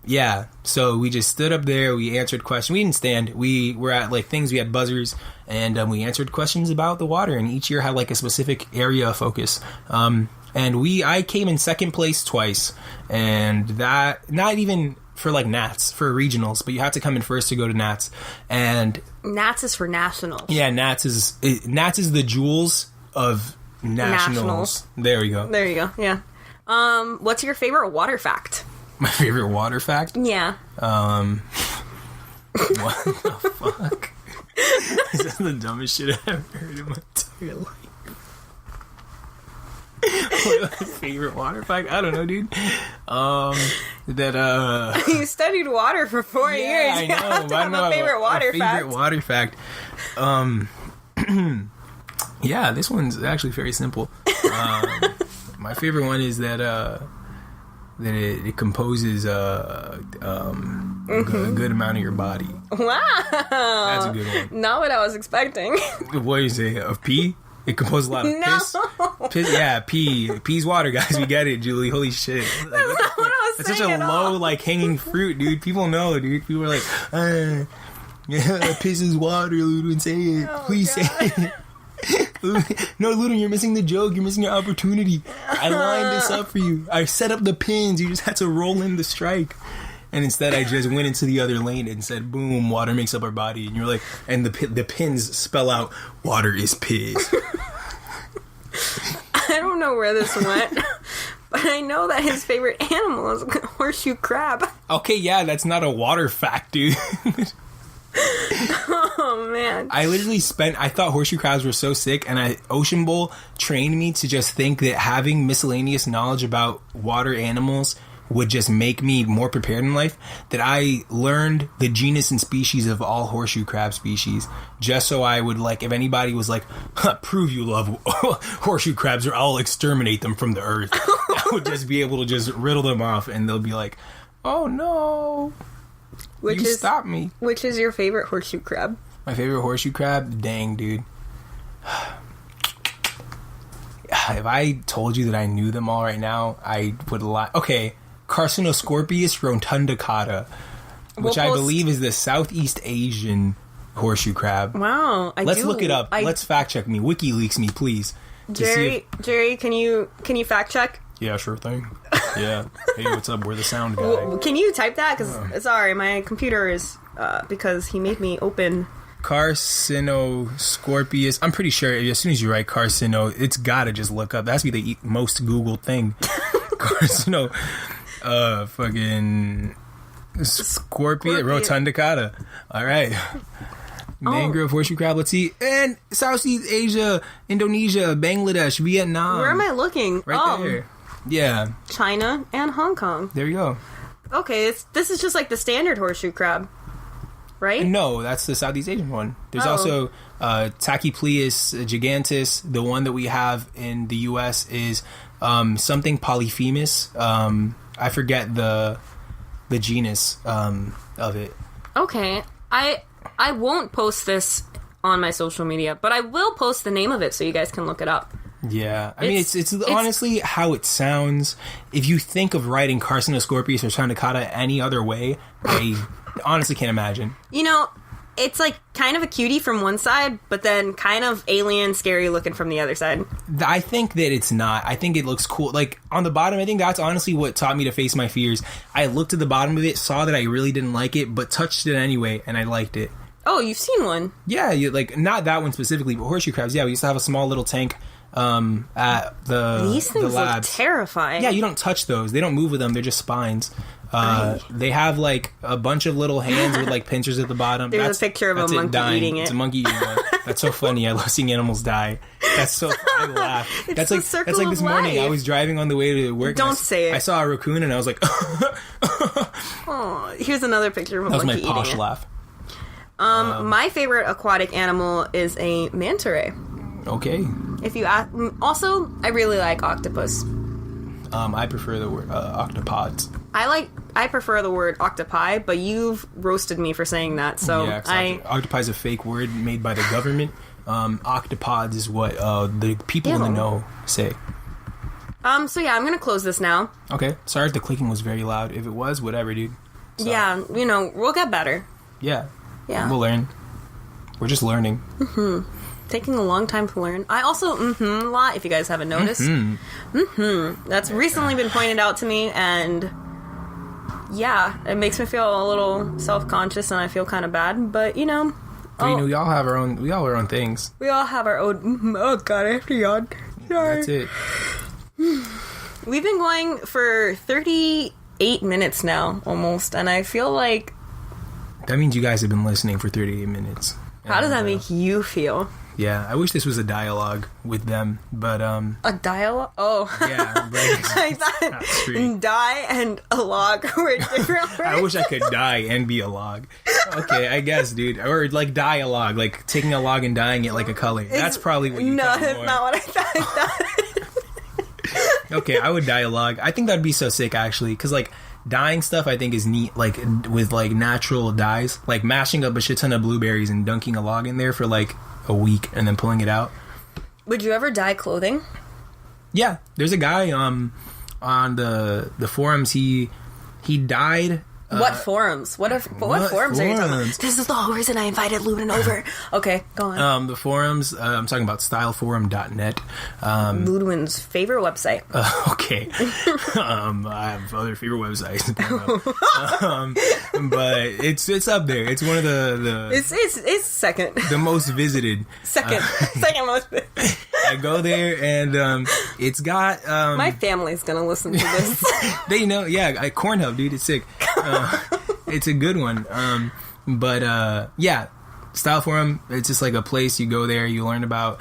Yeah, so we just stood up there, we answered questions. We didn't stand. We were at, like, things, we had buzzers, and we answered questions about the water, and each year had, like, a specific area of focus. And I came in second place twice, and that, not even for, like, Nats, for regionals, but you had to come in first to go to Nats. And Nats is for nationals. Yeah, Nats is the Jules of nationals. There we go. There you go, yeah. What's your favorite water fact? My favorite water fact? Yeah. What the fuck? Is that the dumbest shit I've ever heard in my entire life? What, my favorite water fact? I don't know, dude. You studied water for 4 years. I know. I don't know. Favorite water fact. Yeah, this one's actually very simple. My favorite one is that it composes a good amount of your body. Wow. That's a good one. Not what I was expecting. What do you say? Of pee? It composes a lot of piss? Piss? Yeah, pee. Pee's water, guys. We get it, Julie. Holy shit. Like, That's not what I was it's such a low, like, hanging fruit, dude. People know, dude. People are like, piss is water, Ludwin. Say it. Please say it. No, Ludwin, you're missing the joke. You're missing your opportunity. I lined this up for you. I set up the pins. You just had to roll in the strike. And instead, I just went into the other lane and said, boom, water makes up our body. And you're like, and the pins spell out, water is piss. I don't know where this went, but I know that his favorite animal is a horseshoe crab. Okay, yeah, that's not a water fact, dude. Oh, man. I literally I thought horseshoe crabs were so sick, and Ocean Bowl trained me to just think that having miscellaneous knowledge about water animals would just make me more prepared in life, that I learned the genus and species of all horseshoe crab species, just so I would, like, if anybody was like, prove you love horseshoe crabs or I'll exterminate them from the earth, I would just be able to just riddle them off, and they'll be like, oh no, stop me. Which is your favorite horseshoe crab? My favorite horseshoe crab? Dang, dude. If I told you that I knew them all right now, I would lie. Okay, carcinoscorpius rotundicauda, which I believe is the Southeast Asian horseshoe crab. Wow. Let's look it up. Let's fact check me. WikiLeaks me, please. Jerry, can you fact check? Yeah, sure thing. Yeah. Hey, what's up? We're the sound guy. Well, can you type that? Because, sorry, my computer is, because he made me open... Carcinoscorpius. I'm pretty sure as soon as you write carcino, it's gotta just look up. That has to be the most Googled thing. Carcino... fucking... Scorpion rotundicauda. All right. Mangrove horseshoe crab. Let's see. And Southeast Asia, Indonesia, Bangladesh, Vietnam. Where am I looking? Right there. Yeah. China and Hong Kong. There you go. Okay, this is just like the standard horseshoe crab, right? No, that's the Southeast Asian one. There's also Tachypleus gigantus. The one that we have in the U.S. is something polyphemus. I forget the genus of it. Okay. I won't post this on my social media, but I will post the name of it so you guys can look it up. Yeah. I mean, it's honestly how it sounds. If you think of writing carcinoscorpius or rotundicauda any other way, I honestly can't imagine. You know, it's like kind of a cutie from one side, but then kind of alien, scary looking from the other side. I think that it's not. I think it looks cool. Like, on the bottom, I think that's honestly what taught me to face my fears. I looked at the bottom of it, saw that I really didn't like it, but touched it anyway, and I liked it. Oh, you've seen one? Yeah, like, not that one specifically, but horseshoe crabs. Yeah, we used to have a small little tank at These things the labs. look terrifying. Yeah, you don't touch those. They don't move with them. They're just spines. They have like a bunch of little hands with like pincers at the bottom. There's a picture of a monkey eating it. It's a monkey eating it. That's so funny. I love seeing animals die. That's so I laugh. That's like this morning. I was driving on the way to work. Don't say it. I saw a raccoon and I was like, oh, here's another picture of a monkey eating it. That was my posh laugh. My favorite aquatic animal is a manta ray. Okay. If you ask, also, I really like octopus. I prefer the word octopods. I prefer the word octopi, but you've roasted me for saying that. So yeah, octopi is a fake word made by the government. Octopods is what the people in the know say. So yeah, I'm gonna close this now. Okay. Sorry if the clicking was very loud. If it was, whatever, dude. Sorry. Yeah, we'll get better. Yeah. Yeah. We'll learn. We're just learning. Mm-hmm. Taking a long time to learn. I also a lot, if you guys haven't noticed. That's recently been pointed out to me, and yeah, it makes me feel a little self-conscious, and I feel kind of bad, but we all have our own things. We all have our own. Oh god, I have to yawn. Sorry. That's it. We've been going for 38 minutes now, almost, and I feel like that means you guys have been listening for 38 minutes. How does that make you feel? Yeah, I wish this was a dialogue with them, but a dialogue? Oh. Yeah, I thought die and a log were different words. I wish I could die and be a log. Okay, I guess, dude. Or like dialogue, like taking a log and dyeing it like a color. That's probably what you thought. No, that's not what I thought. Okay, I would dye a log. I think that'd be so sick, actually, because like dyeing stuff I think is neat, like with like natural dyes, like mashing up a shit ton of blueberries and dunking a log in there for like a week and then pulling it out. Would you ever dye clothing? Yeah, there's a guy on the forums. He dyed. What forums? What forums are you talking about? This is the whole reason I invited Ludwin over. Okay, go on. The forums, I'm talking about styleforum.net. Ludwin's favorite website. Okay. I have other favorite websites. But it's up there. It's one of the It's second. The most visited. Second most visited. I go there and it's got my family's gonna listen to this. They know, yeah. Cornhub, dude, it's sick. It's a good one. But yeah, Style Forum, it's just like a place you go there, you learn about.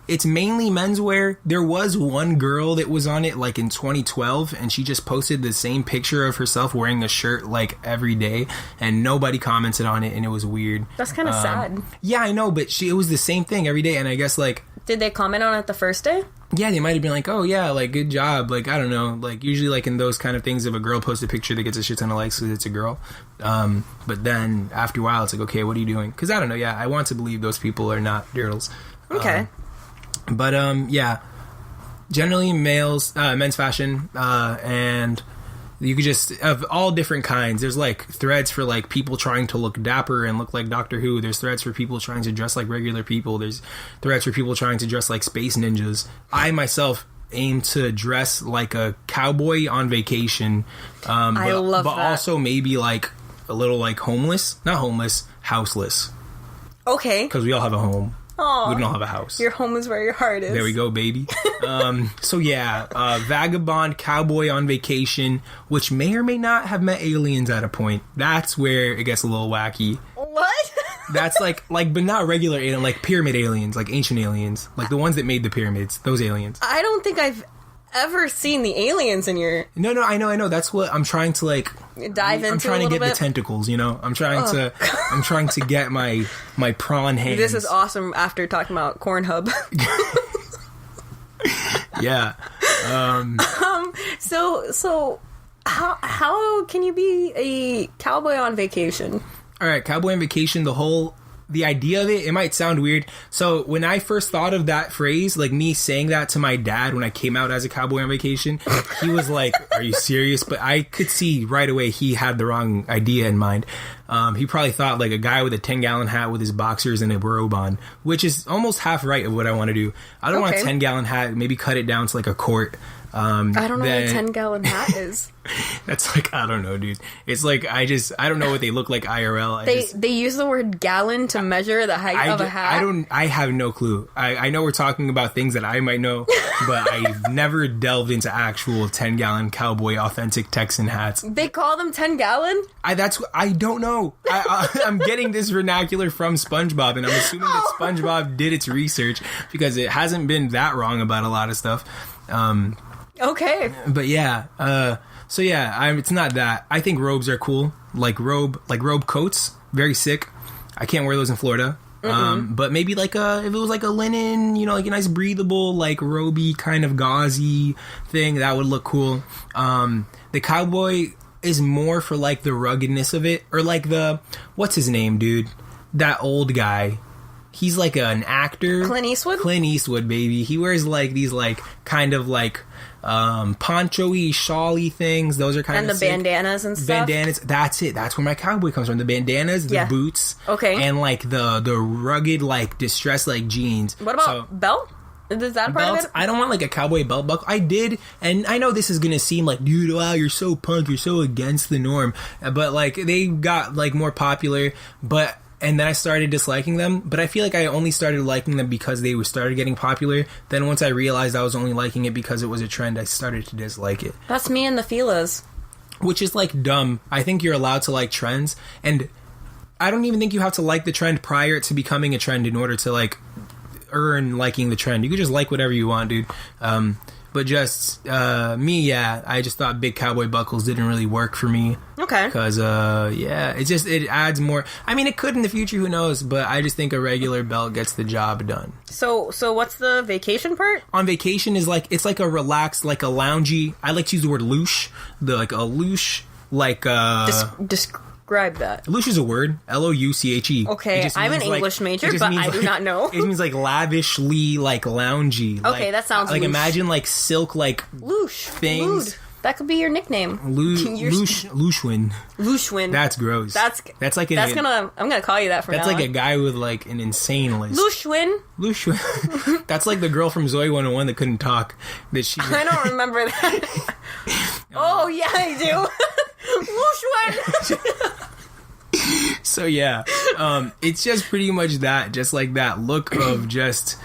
It's mainly menswear. There was one girl that was on it like in 2012, and she just posted the same picture of herself wearing a shirt like every day, and nobody commented on it, and it was weird. That's kind of sad. Yeah, I know, but it was the same thing every day, and I guess like... Did they comment on it the first day? Yeah, they might have been like, oh yeah, like good job. Like, I don't know, like usually like in those kind of things, if a girl posts a picture that gets a shit ton of likes because it's a girl. But then after a while it's like, okay, what are you doing? Because I don't know, yeah, I want to believe those people are not girls. Okay. But yeah, generally men's fashion, and You could just, of all different kinds. There's like threads for like people trying to look dapper and look like Doctor Who. There's threads for people trying to dress like regular people. There's threads for people trying to dress like space ninjas. I myself aim to dress like a cowboy on vacation. I love that. But also maybe like a little like homeless. Not homeless, houseless. Okay. Because we all have a home. Aww. We don't have a house. Your home is where your heart is. There we go, baby. So yeah, vagabond cowboy on vacation, which may or may not have met aliens at a point. That's where it gets a little wacky. What? That's like, but not regular alien, like pyramid aliens, like ancient aliens, like the ones that made the pyramids. Those aliens. I don't think I've ever seen the aliens in your... No, I know. That's what I'm trying to like dive into. I'm trying to get bit. the tentacles. You know, I'm trying to get my prawn hands. This is awesome. After talking about Cornhub. Yeah. So how can you be a cowboy on vacation? All right, cowboy on vacation. The idea of it might sound weird. So when I first thought of that phrase, like me saying that to my dad when I came out as a cowboy on vacation, he was like, "Are you serious?" But I could see right away he had the wrong idea in mind. He probably thought like a guy with a 10-gallon hat with his boxers and a robe on, which is almost half right of what I want to do. I don't want a 10-gallon hat. Maybe cut it down to like a quart. I don't know what a 10-gallon hat is. That's like, I don't know, dude. It's like, I don't know what they look like IRL. They use the word gallon to measure the height of a hat? I have no clue. I know we're talking about things that I might know, but I've never delved into actual 10-gallon cowboy authentic Texan hats. They call them 10-gallon? I don't know. I'm getting this vernacular from SpongeBob, and I'm assuming that SpongeBob did its research because it hasn't been that wrong about a lot of stuff. Okay. But yeah, so yeah, it's not that. I think robes are cool, like robe coats, very sick. I can't wear those in Florida. But maybe like if it was like a linen, you know, like a nice breathable, like roby kind of gauzy thing, that would look cool. The cowboy is more for like the ruggedness of it, or like what's his name, dude? That old guy. He's like an actor. Clint Eastwood? Clint Eastwood, baby. He wears like these like kind of like poncho-y, shawl-y things. Those are kind of sick. And the bandanas and stuff? Bandanas. That's it. That's where my cowboy comes from. The bandanas, the boots. Okay. And like the rugged, like distressed like jeans. What about belt? Is that part belts, of it? I don't want like a cowboy belt buckle. I did, and I know this is gonna seem like, dude, wow, you're so punk, you're so against the norm. But like they got like more popular, and then I started disliking them, but I feel like I only started liking them because they started getting popular. Then once I realized I was only liking it because it was a trend, I started to dislike it. That's me and the Filas. Which is like dumb. I think you're allowed to like trends, and I don't even think you have to like the trend prior to becoming a trend in order to like earn liking the trend. You could just like whatever you want, dude. But just me, I just thought big cowboy buckles didn't really work for me. Okay. Because, it adds more. I mean, it could in the future, who knows? But I just think a regular belt gets the job done. So what's the vacation part? On vacation is like, it's like a relaxed, like a loungy. I like to use the word louche. Like a louche, like Describe that. Louche is a word. L-O-U-C-H-E. Okay, I'm an English major, but I do not know. It means like lavishly, like loungy. Okay, like, that sounds like louche. Imagine like silk, like louche things. Lude. That could be your nickname. Louchewin. Louchewin. That's gross. That's like I'm gonna call you that from now on. That's like a guy with like an insane list. Louchewin. That's like the girl from Zoe 101 that couldn't talk. I don't remember that. Oh yeah, I do. Louchewin. So yeah, it's just pretty much that, just like that look of just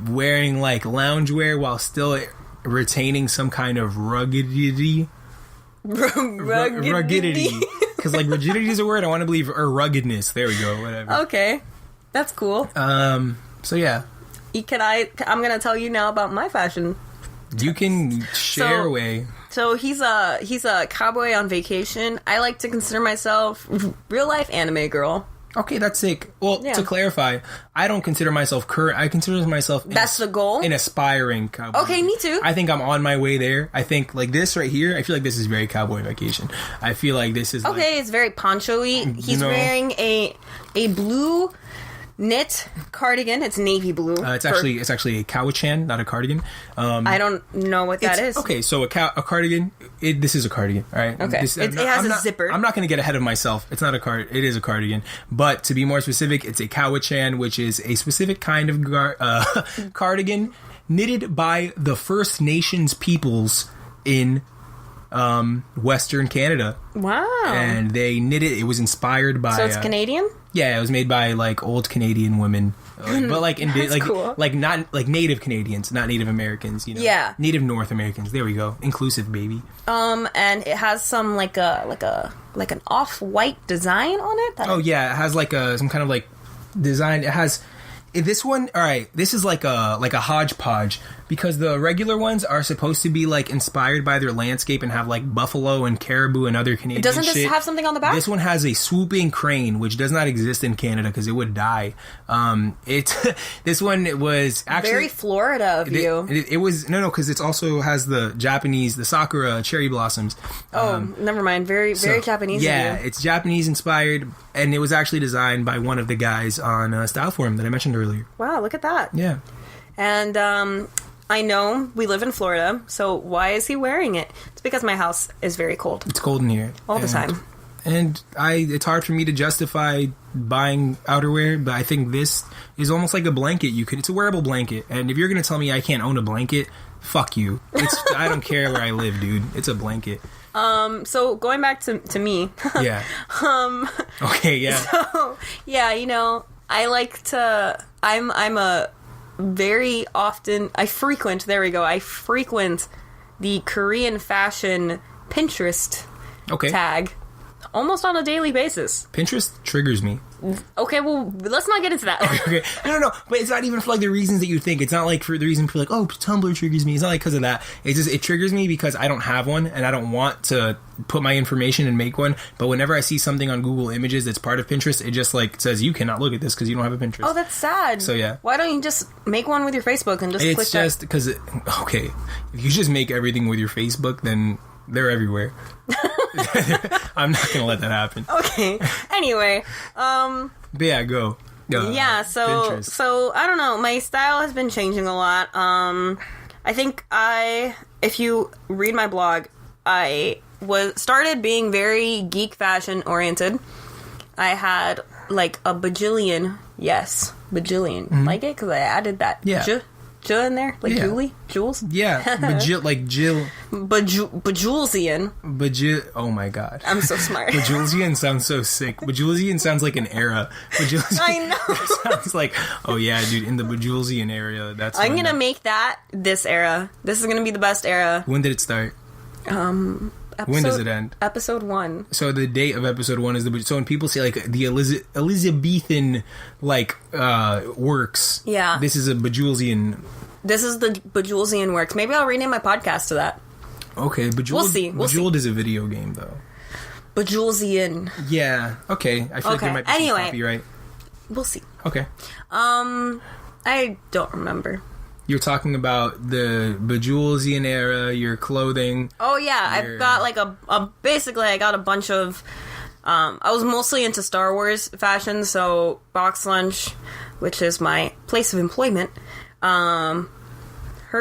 wearing like loungewear while still retaining some kind of ruggedity. Ruggedity. Because like rigidity is a word I want to believe, or ruggedness. There we go. Whatever. Okay, that's cool. So yeah. I'm gonna tell you now about my fashion. You can share away. So he's a cowboy on vacation. I like to consider myself real life anime girl. Okay, that's sick. Well, to clarify, I don't consider myself current. I consider myself... That's the goal? An aspiring cowboy. Okay, me too. I think I'm on my way there. I think, like, this right here, I feel like this is very cowboy vacation. I feel like this is, okay, it's very poncho-y. He's wearing a blue knit cardigan. It's navy blue. It's actually a cowichan, not a cardigan. I don't know what that is. Okay, so a cardigan. This is a cardigan, all right? Okay, it has a zipper. I'm not going to get ahead of myself. It's not a It is a cardigan, but to be more specific, it's a cowichan, which is a specific kind of cardigan knitted by the First Nations peoples in Western Canada. Wow. And they knit it. It was inspired by... So it's Canadian? Yeah, it was made by like old Canadian women. But like cool. like not like Native Canadians, not Native Americans, you know. Yeah. Native North Americans. There we go. Inclusive, baby. And it has some like an off-white design on it. Oh yeah, it has like some kind of like design. It has this one. All right, this is like a hodgepodge, because the regular ones are supposed to be like inspired by their landscape and have like buffalo and caribou and other Canadian Doesn't shit. this have something on the back? This one has a swooping crane, which does not exist in Canada because it would die. This one was actually very Florida of you. It was because it also has the sakura cherry blossoms. Never mind. Very Japanese. Yeah, of you. it's Japanese inspired, and it was actually designed by one of the guys on Style Forum that I mentioned earlier. Wow, look at that. Yeah. And I know we live in Florida, so why is he wearing it? It's because my house is very cold. It's cold in here. All the time. And it's hard for me to justify buying outerwear, but I think this is almost like a blanket. It's a wearable blanket. And if you're going to tell me I can't own a blanket, fuck you. I don't care where I live, dude. It's a blanket. So going back to me. Yeah. Okay, yeah. So, yeah, I like to... I'm a very often... I frequent the Korean fashion Pinterest tag almost on a daily basis. Pinterest triggers me. Okay, well, let's not get into that. Okay. No. But it's not even for like the reasons that you think. It's not like for the reason for like, oh, Tumblr triggers me. It's not like because of that. It's just, it triggers me because I don't have one and I don't want to put my information and make one. But whenever I see something on Google Images that's part of Pinterest, it just like says, you cannot look at this because you don't have a Pinterest. Oh, that's sad. So yeah. Why don't you just make one with your Facebook and just click that? It's just because, if you just make everything with your Facebook, then they're everywhere. I'm not gonna let that happen. Okay. Anyway, but yeah, go. Yeah. So I don't know. My style has been changing a lot. I think if you read my blog, I started being very geek fashion oriented. I had like a bajillion. Mm-hmm. Like it because I added that. Yeah. In there, like Jules. Yeah, like Jill. Bajulesian. Oh my god, I'm so smart. Bajulesian sounds so sick. Bajulesian sounds like an era. I know. Sounds like, oh yeah, dude, in the Bajulesian area. I'm gonna make that this era. This is gonna be the best era. When did it start? When does it end? Episode 1. So the date of episode 1 is so when people say like the Elizabethan like works. Yeah. This is a Bajulesian. This is the Bajulesian works. Maybe I'll rename my podcast to that. Okay, Bejeweled. We'll see. Bejeweled is a video game though. Bajulesian. Yeah. Okay. I feel like there might be some copyright. We'll see. Okay. I don't remember. You're talking about the Bajulesian era, your clothing. Oh yeah, I've got like basically I got a bunch of, I was mostly into Star Wars fashion, so Box Lunch, which is my place of employment, Her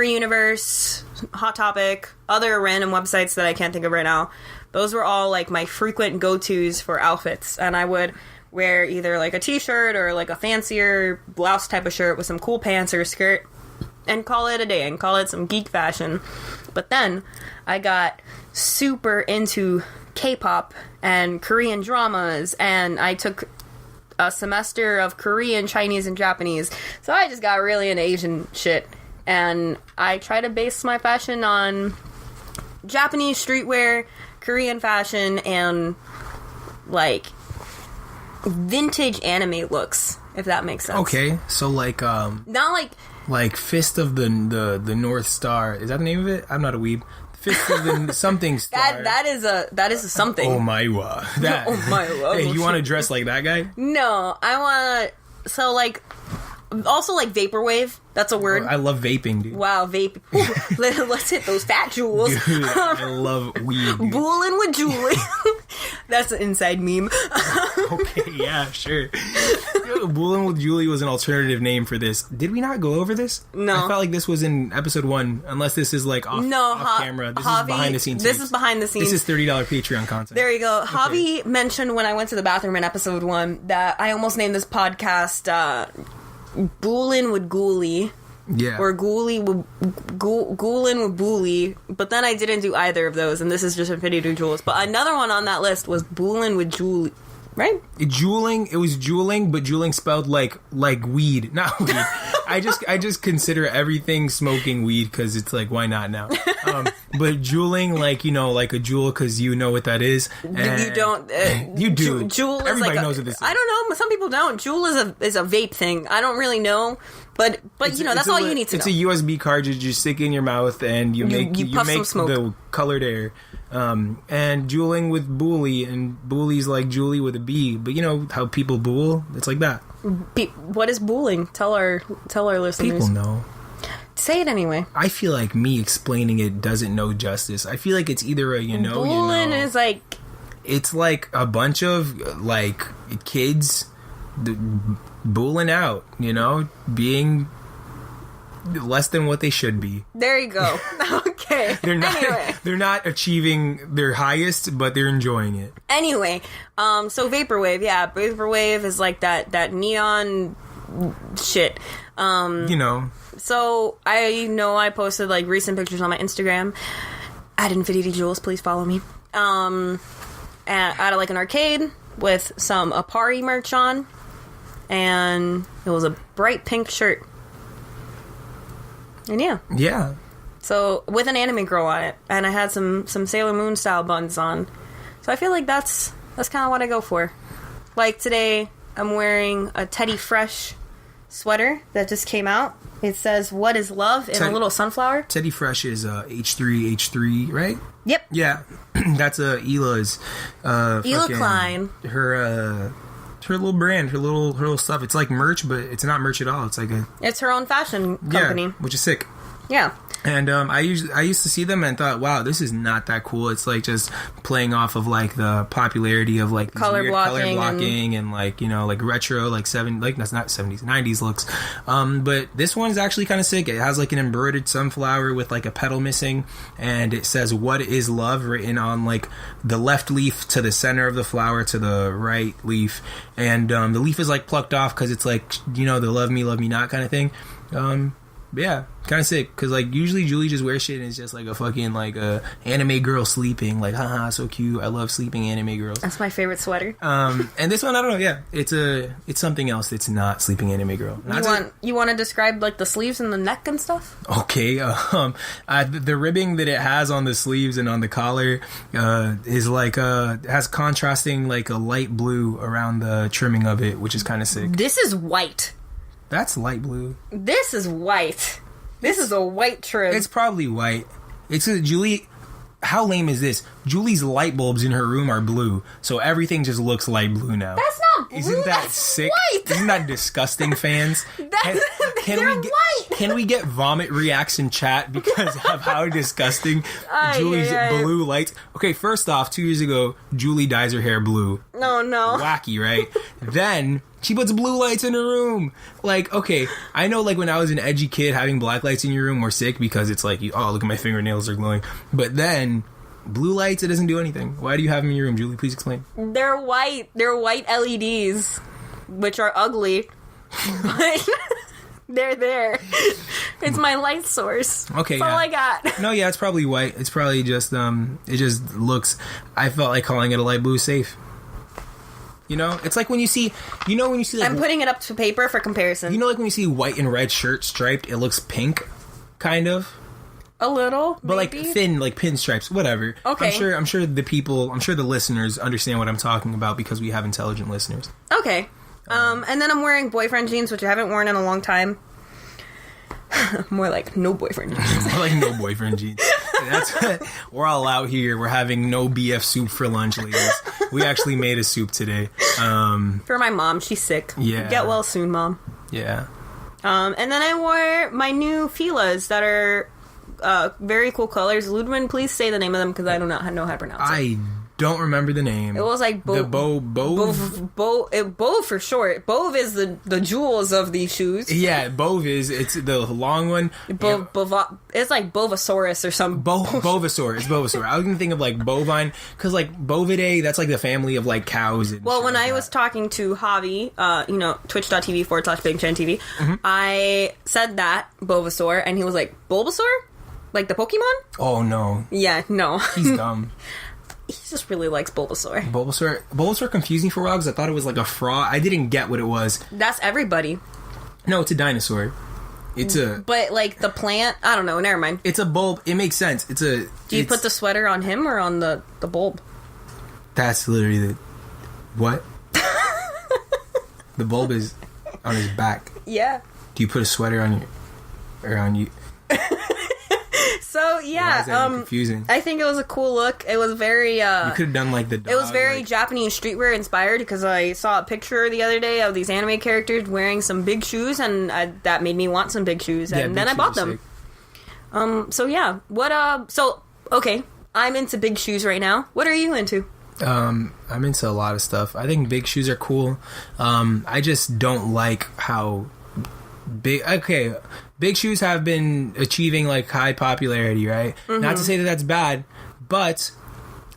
Universe, Hot Topic, other random websites that I can't think of right now. Those were all like my frequent go-tos for outfits, and I would wear either like a t-shirt or like a fancier blouse type of shirt with some cool pants or a skirt, and call it a day and call it some geek fashion. But then I got super into K-pop and Korean dramas, and I took a semester of Korean, Chinese, and Japanese. So I just got really into Asian shit, and I try to base my fashion on Japanese streetwear, Korean fashion, and like vintage anime looks, if that makes sense. Okay, so like not like Fist of the North Star. Is that the name of it? I'm not a weeb. Fist of the something star. That is a something. Oh my wa. That. Oh my wa. Hey, you want to dress like that guy? No, I want to. So like Also, like, vaporwave. That's a word. I love vaping, dude. Wow, vape. Let's hit those fat jewels. Dude, I love weed, dude. Boolin' with Julie. That's an inside meme. Okay, yeah, sure. Woolen with Julie was an alternative name for this. Did we not go over this? No. I felt like this was in episode 1, unless this is like off camera. This is behind the scenes. This is behind the scenes. This is $30 Patreon content. There you go. Okay. Javi mentioned when I went to the bathroom in episode 1 that I almost named this podcast Boolin' with Ghoulie. Yeah. Or Ghoulie with Ghoulin' with Booley, but then I didn't do either of those, and this is just InfinityJules. But another one on that list was Boolin' with Julie, right? Jeweling, it was jeweling, but jeweling spelled like weed, not weed. I just consider everything smoking weed because it's like, why not now? But jeweling, like, you know, like a jewel because you know what that is. You don't. You do. Jewel is Everybody like knows what this is. I don't know. Some people don't. Jewel is a vape thing. I don't really know. But you know, that's all you need to know. It's a USB cartridge you stick in your mouth and you make the colored air. And jeweling with Booley, and Booley's like Julie with a B. But you know how people bool? It's like that. What is booling? Tell our listeners. People know. Say it anyway. I feel like me explaining it doesn't know justice. I feel like it's either a Booling is like... It's like a bunch of, like, kids booling out, you know? Being less than what they should be. There you go. Okay. They're not achieving their highest, but they're enjoying it. Anyway, so vaporwave, yeah. Vaporwave is like that neon shit. You know... So, I know I posted, like, recent pictures on my Instagram. At InfinityJules, please follow me. At like, an arcade with some Apari merch on. And it was a bright pink shirt. And yeah. Yeah. So, with an anime girl on it. And I had some Sailor Moon style buns on. So, I feel like that's kind of what I go for. Like, today, I'm wearing a Teddy Fresh sweater that just came out. It says, "What is love?" in a little sunflower. Teddy Fresh is H3, right? Yep. Yeah. That's Ela's. Ela Klein. Her little brand, her little stuff. It's like merch, but it's not merch at all. It's like it's her own fashion company. Yeah, which is sick. Yeah. And I used to see them and thought, wow, this is not that cool. It's like just playing off of like the popularity of like color blocking and like, you know, like retro, like that's not 70s, 90s looks. But this one's actually kind of sick. It has like an embroidered sunflower with like a petal missing, and it says "What is love?" written on like the left leaf to the center of the flower to the right leaf, and the leaf is like plucked off because it's like, you know, the love me not kind of thing. Yeah, kind of sick, because like usually Julie just wears shit and it's just like a fucking like a anime girl sleeping, like haha, so cute, I love sleeping anime girls. That's my favorite sweater. And this one, I don't know, yeah, it's something else that's not sleeping anime girl. You want to describe like the sleeves and the neck and stuff? Okay, the ribbing that it has on the sleeves and on the collar is like has contrasting like a light blue around the trimming of it, which is kind of sick. This is white. That's light blue. This is white. This is a white trim. It's probably white. Julie. How lame is this? Julie's light bulbs in her room are blue, so everything just looks light blue now. That's not blue. Isn't that that's sick? White. Isn't that disgusting, fans? White. Can we get vomit reacts in chat because of how disgusting Julie's blue lights? Okay, first off, 2 years ago, Julie dyes her hair blue. No. Wacky, right? Then she puts blue lights in her room. Like, okay, I know, like, when I was an edgy kid, having black lights in your room were sick because it's like, oh, look at my fingernails, are glowing. But then, blue lights, it doesn't do anything. Why do you have them in your room, Julie? Please explain. They're white. They're white LEDs, which are ugly. But they're there. It's my light source. Okay, that's all I got. No, yeah, it's probably white. It's probably just, it just looks, I felt like calling it a light blue safe. You know, it's like when you see like, I'm putting it up to paper for comparison. You know, like when you see white and red shirt striped, it looks pink, kind of. A little, but maybe? Like thin, like pinstripes, whatever. Okay. I'm sure the listeners understand what I'm talking about because we have intelligent listeners. Okay. And then I'm wearing boyfriend jeans, which I haven't worn in a long time. More like no boyfriend jeans. More like no boyfriend jeans. We're all out here. We're having no BF soup for lunch, ladies. We actually made a soup today. For my mom. She's sick. Yeah. Get well soon, Mom. Yeah. And then I wore my new Fila's that are very cool colors. Ludwin, please say the name of them because I do not know how to pronounce it. I don't remember the name. It was like Bove for short. Bove is the jewels of these shoes. Yeah, Bove it's the long one. It's like Bovasaurus or something. Bovasaur. It's Bovasaur. I was gonna think of like bovine because like Bovidae, that's like the family of like cows. And well, when I was talking to Javi, twitch.tv/BigChanTV, I said that Bovasaur, and he was like, Bulbasaur? Like the Pokemon? Oh no. Yeah, no. He's dumb. He just really likes Bulbasaur. Bulbasaur confused me for a while because I thought it was like a frog. I didn't get what it was. That's everybody. No, it's a dinosaur. But like the plant, I don't know. Never mind. It's a bulb. It makes sense. Do you put the sweater on him or on the bulb? That's literally the what? The bulb is on his back. Yeah. Do you put a sweater on you? So yeah, why is that confusing? I think it was a cool look. It was very. You could have done like the dog. It was very Japanese streetwear inspired because I saw a picture the other day of these anime characters wearing some big shoes, and that made me want some big shoes, and then I bought them. So yeah, okay, I'm into big shoes right now. What are you into? I'm into a lot of stuff. I think big shoes are cool. I just don't like how big. Okay. Big shoes have been achieving like high popularity, right? Not to say that that's bad, but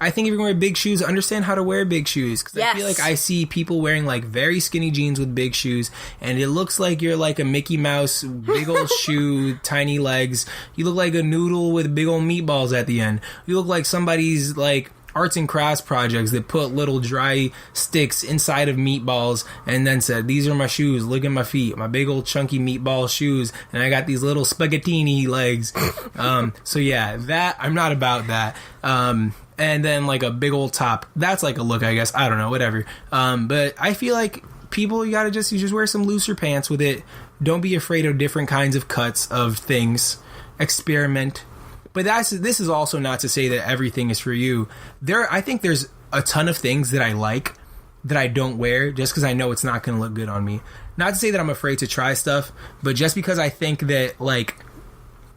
I think if you're going to wear big shoes, understand how to wear big shoes. Because I feel like I see people wearing like very skinny jeans with big shoes, and it looks like you're like a Mickey Mouse, big old shoe, tiny legs. You look like a noodle with big old meatballs at the end. You look like somebody's like arts and crafts projects that put little dry sticks inside of meatballs and then said, these are my shoes, look at my feet, my big old chunky meatball shoes, and I got these little spaghettini legs. So yeah, that I'm not about that. And then like a big old top, that's like a look, I guess. I don't know, whatever. But I feel like people, you just wear some looser pants with it. Don't be afraid of different kinds of cuts of things. Experiment. But this is also not to say that everything is for you. I think there's a ton of things that I like that I don't wear just because I know it's not going to look good on me. Not to say that I'm afraid to try stuff, but just because I think that like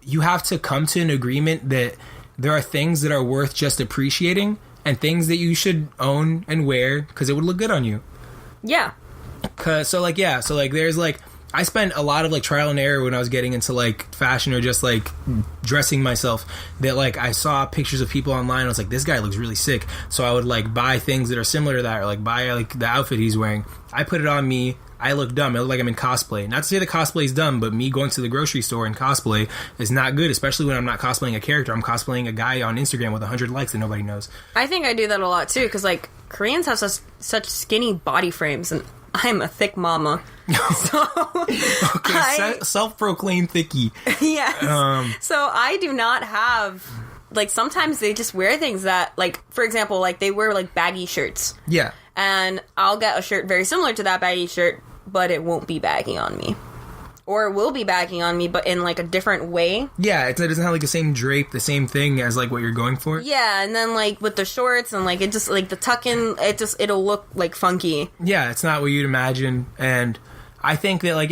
you have to come to an agreement that there are things that are worth just appreciating and things that you should own and wear because it would look good on you. Yeah. So there's like, I spent a lot of like trial and error when I was getting into like fashion or just like dressing myself, that like I saw pictures of people online. I was like, this guy looks really sick. So I would like buy things that are similar to that, or like buy like the outfit he's wearing. I put it on me. I look dumb. I look like I'm in cosplay. Not to say the cosplay is dumb, but me going to the grocery store in cosplay is not good, especially when I'm not cosplaying a character. I'm cosplaying a guy on Instagram with 100 likes that nobody knows. I think I do that a lot too, because like Koreans have such skinny body frames, and I'm a thick mama. So self-proclaimed thickie. Yes. So I do not have, like, sometimes they just wear things that, like, for example, like they wear like baggy shirts. Yeah. And I'll get a shirt very similar to that baggy shirt, but it won't be baggy on me. Or it will be baggy on me, but in like a different way. Yeah, it doesn't have like the same drape, the same thing as like what you're going for. Yeah, and then like with the shorts and like it just like the tuck in, it'll look like funky. Yeah, it's not what you'd imagine, and I think that like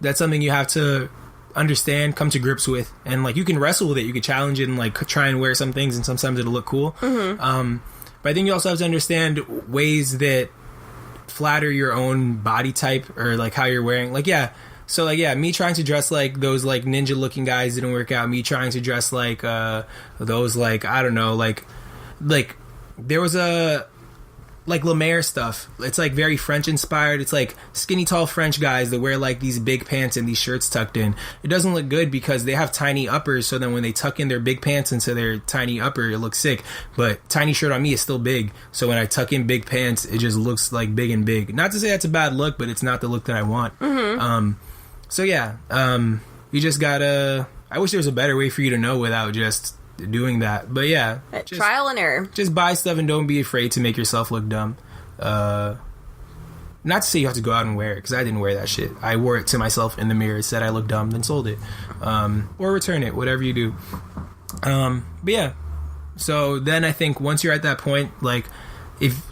that's something you have to understand, come to grips with, and like you can wrestle with it, you can challenge it, and like try and wear some things, and sometimes it'll look cool. Mm-hmm. But I think you also have to understand ways that flatter your own body type or like how you're wearing. Like So, like, me trying to dress like those, like, ninja-looking guys didn't work out. Me trying to dress like those, like, I don't know, like, there was like, Lemaire stuff. It's, like, very French-inspired. It's, like, skinny, tall French guys that wear, like, these big pants and these shirts tucked in. It doesn't look good because they have tiny uppers, so then when they tuck in their big pants into their tiny upper, it looks sick. But tiny shirt on me is still big, so when I tuck in big pants, it just looks, like, big and big. Not to say that's a bad look, but it's not the look that I want. Mm-hmm. So you just gotta, I wish there was a better way for you to know without just doing that. But trial and error. Just buy stuff and don't be afraid to make yourself look dumb. Not to say you have to go out and wear it, because I didn't wear that shit. I wore it to myself in the mirror, said I looked dumb, then sold it. Or return it, whatever you do. So then I think once you're at that point, like,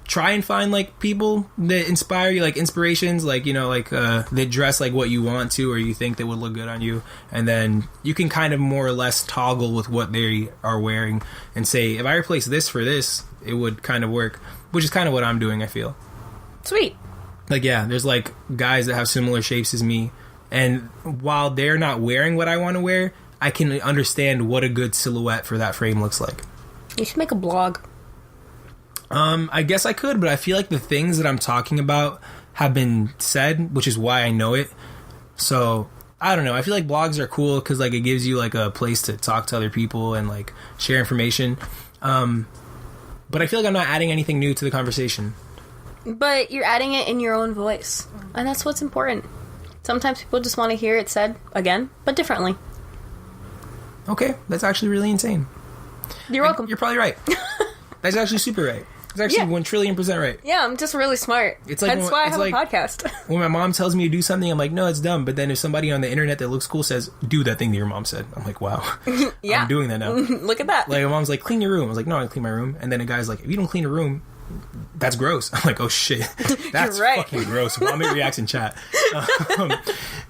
try and find like people that inspire you, like inspirations, like, you know, like that dress like what you want to or you think that would look good on you, and then you can kind of more or less toggle with what they are wearing and say, if I replace this for this, it would kind of work, which is kind of what I'm doing, I feel. Sweet. Like, yeah, there's like guys that have similar shapes as me, and while they're not wearing what I want to wear, I can understand what a good silhouette for that frame looks like. You should make a blog. I guess I could, but I feel like the things that I'm talking about have been said, which is why I know it. So, I don't know. I feel like blogs are cool because, like, it gives you, like, a place to talk to other people and, like, share information. But I feel like I'm not adding anything new to the conversation. But you're adding it in your own voice. And that's what's important. Sometimes people just want to hear it said again, but differently. Okay, that's actually really insane. You're welcome. You're probably right. That's actually super right. It's actually 1 trillion% right. Yeah, I'm just really smart. It's like that's why I have a podcast. When my mom tells me to do something, I'm like, no, it's dumb. But then if somebody on the internet that looks cool says, do that thing that your mom said, I'm like, wow. Yeah. I'm doing that now. Look at that. Like, my mom's like, clean your room. I was like, no, I don't clean my room. And then a guy's like, if you don't clean a room, that's gross. I'm like, oh shit. That's right. Fucking gross. Vomit reacts in chat.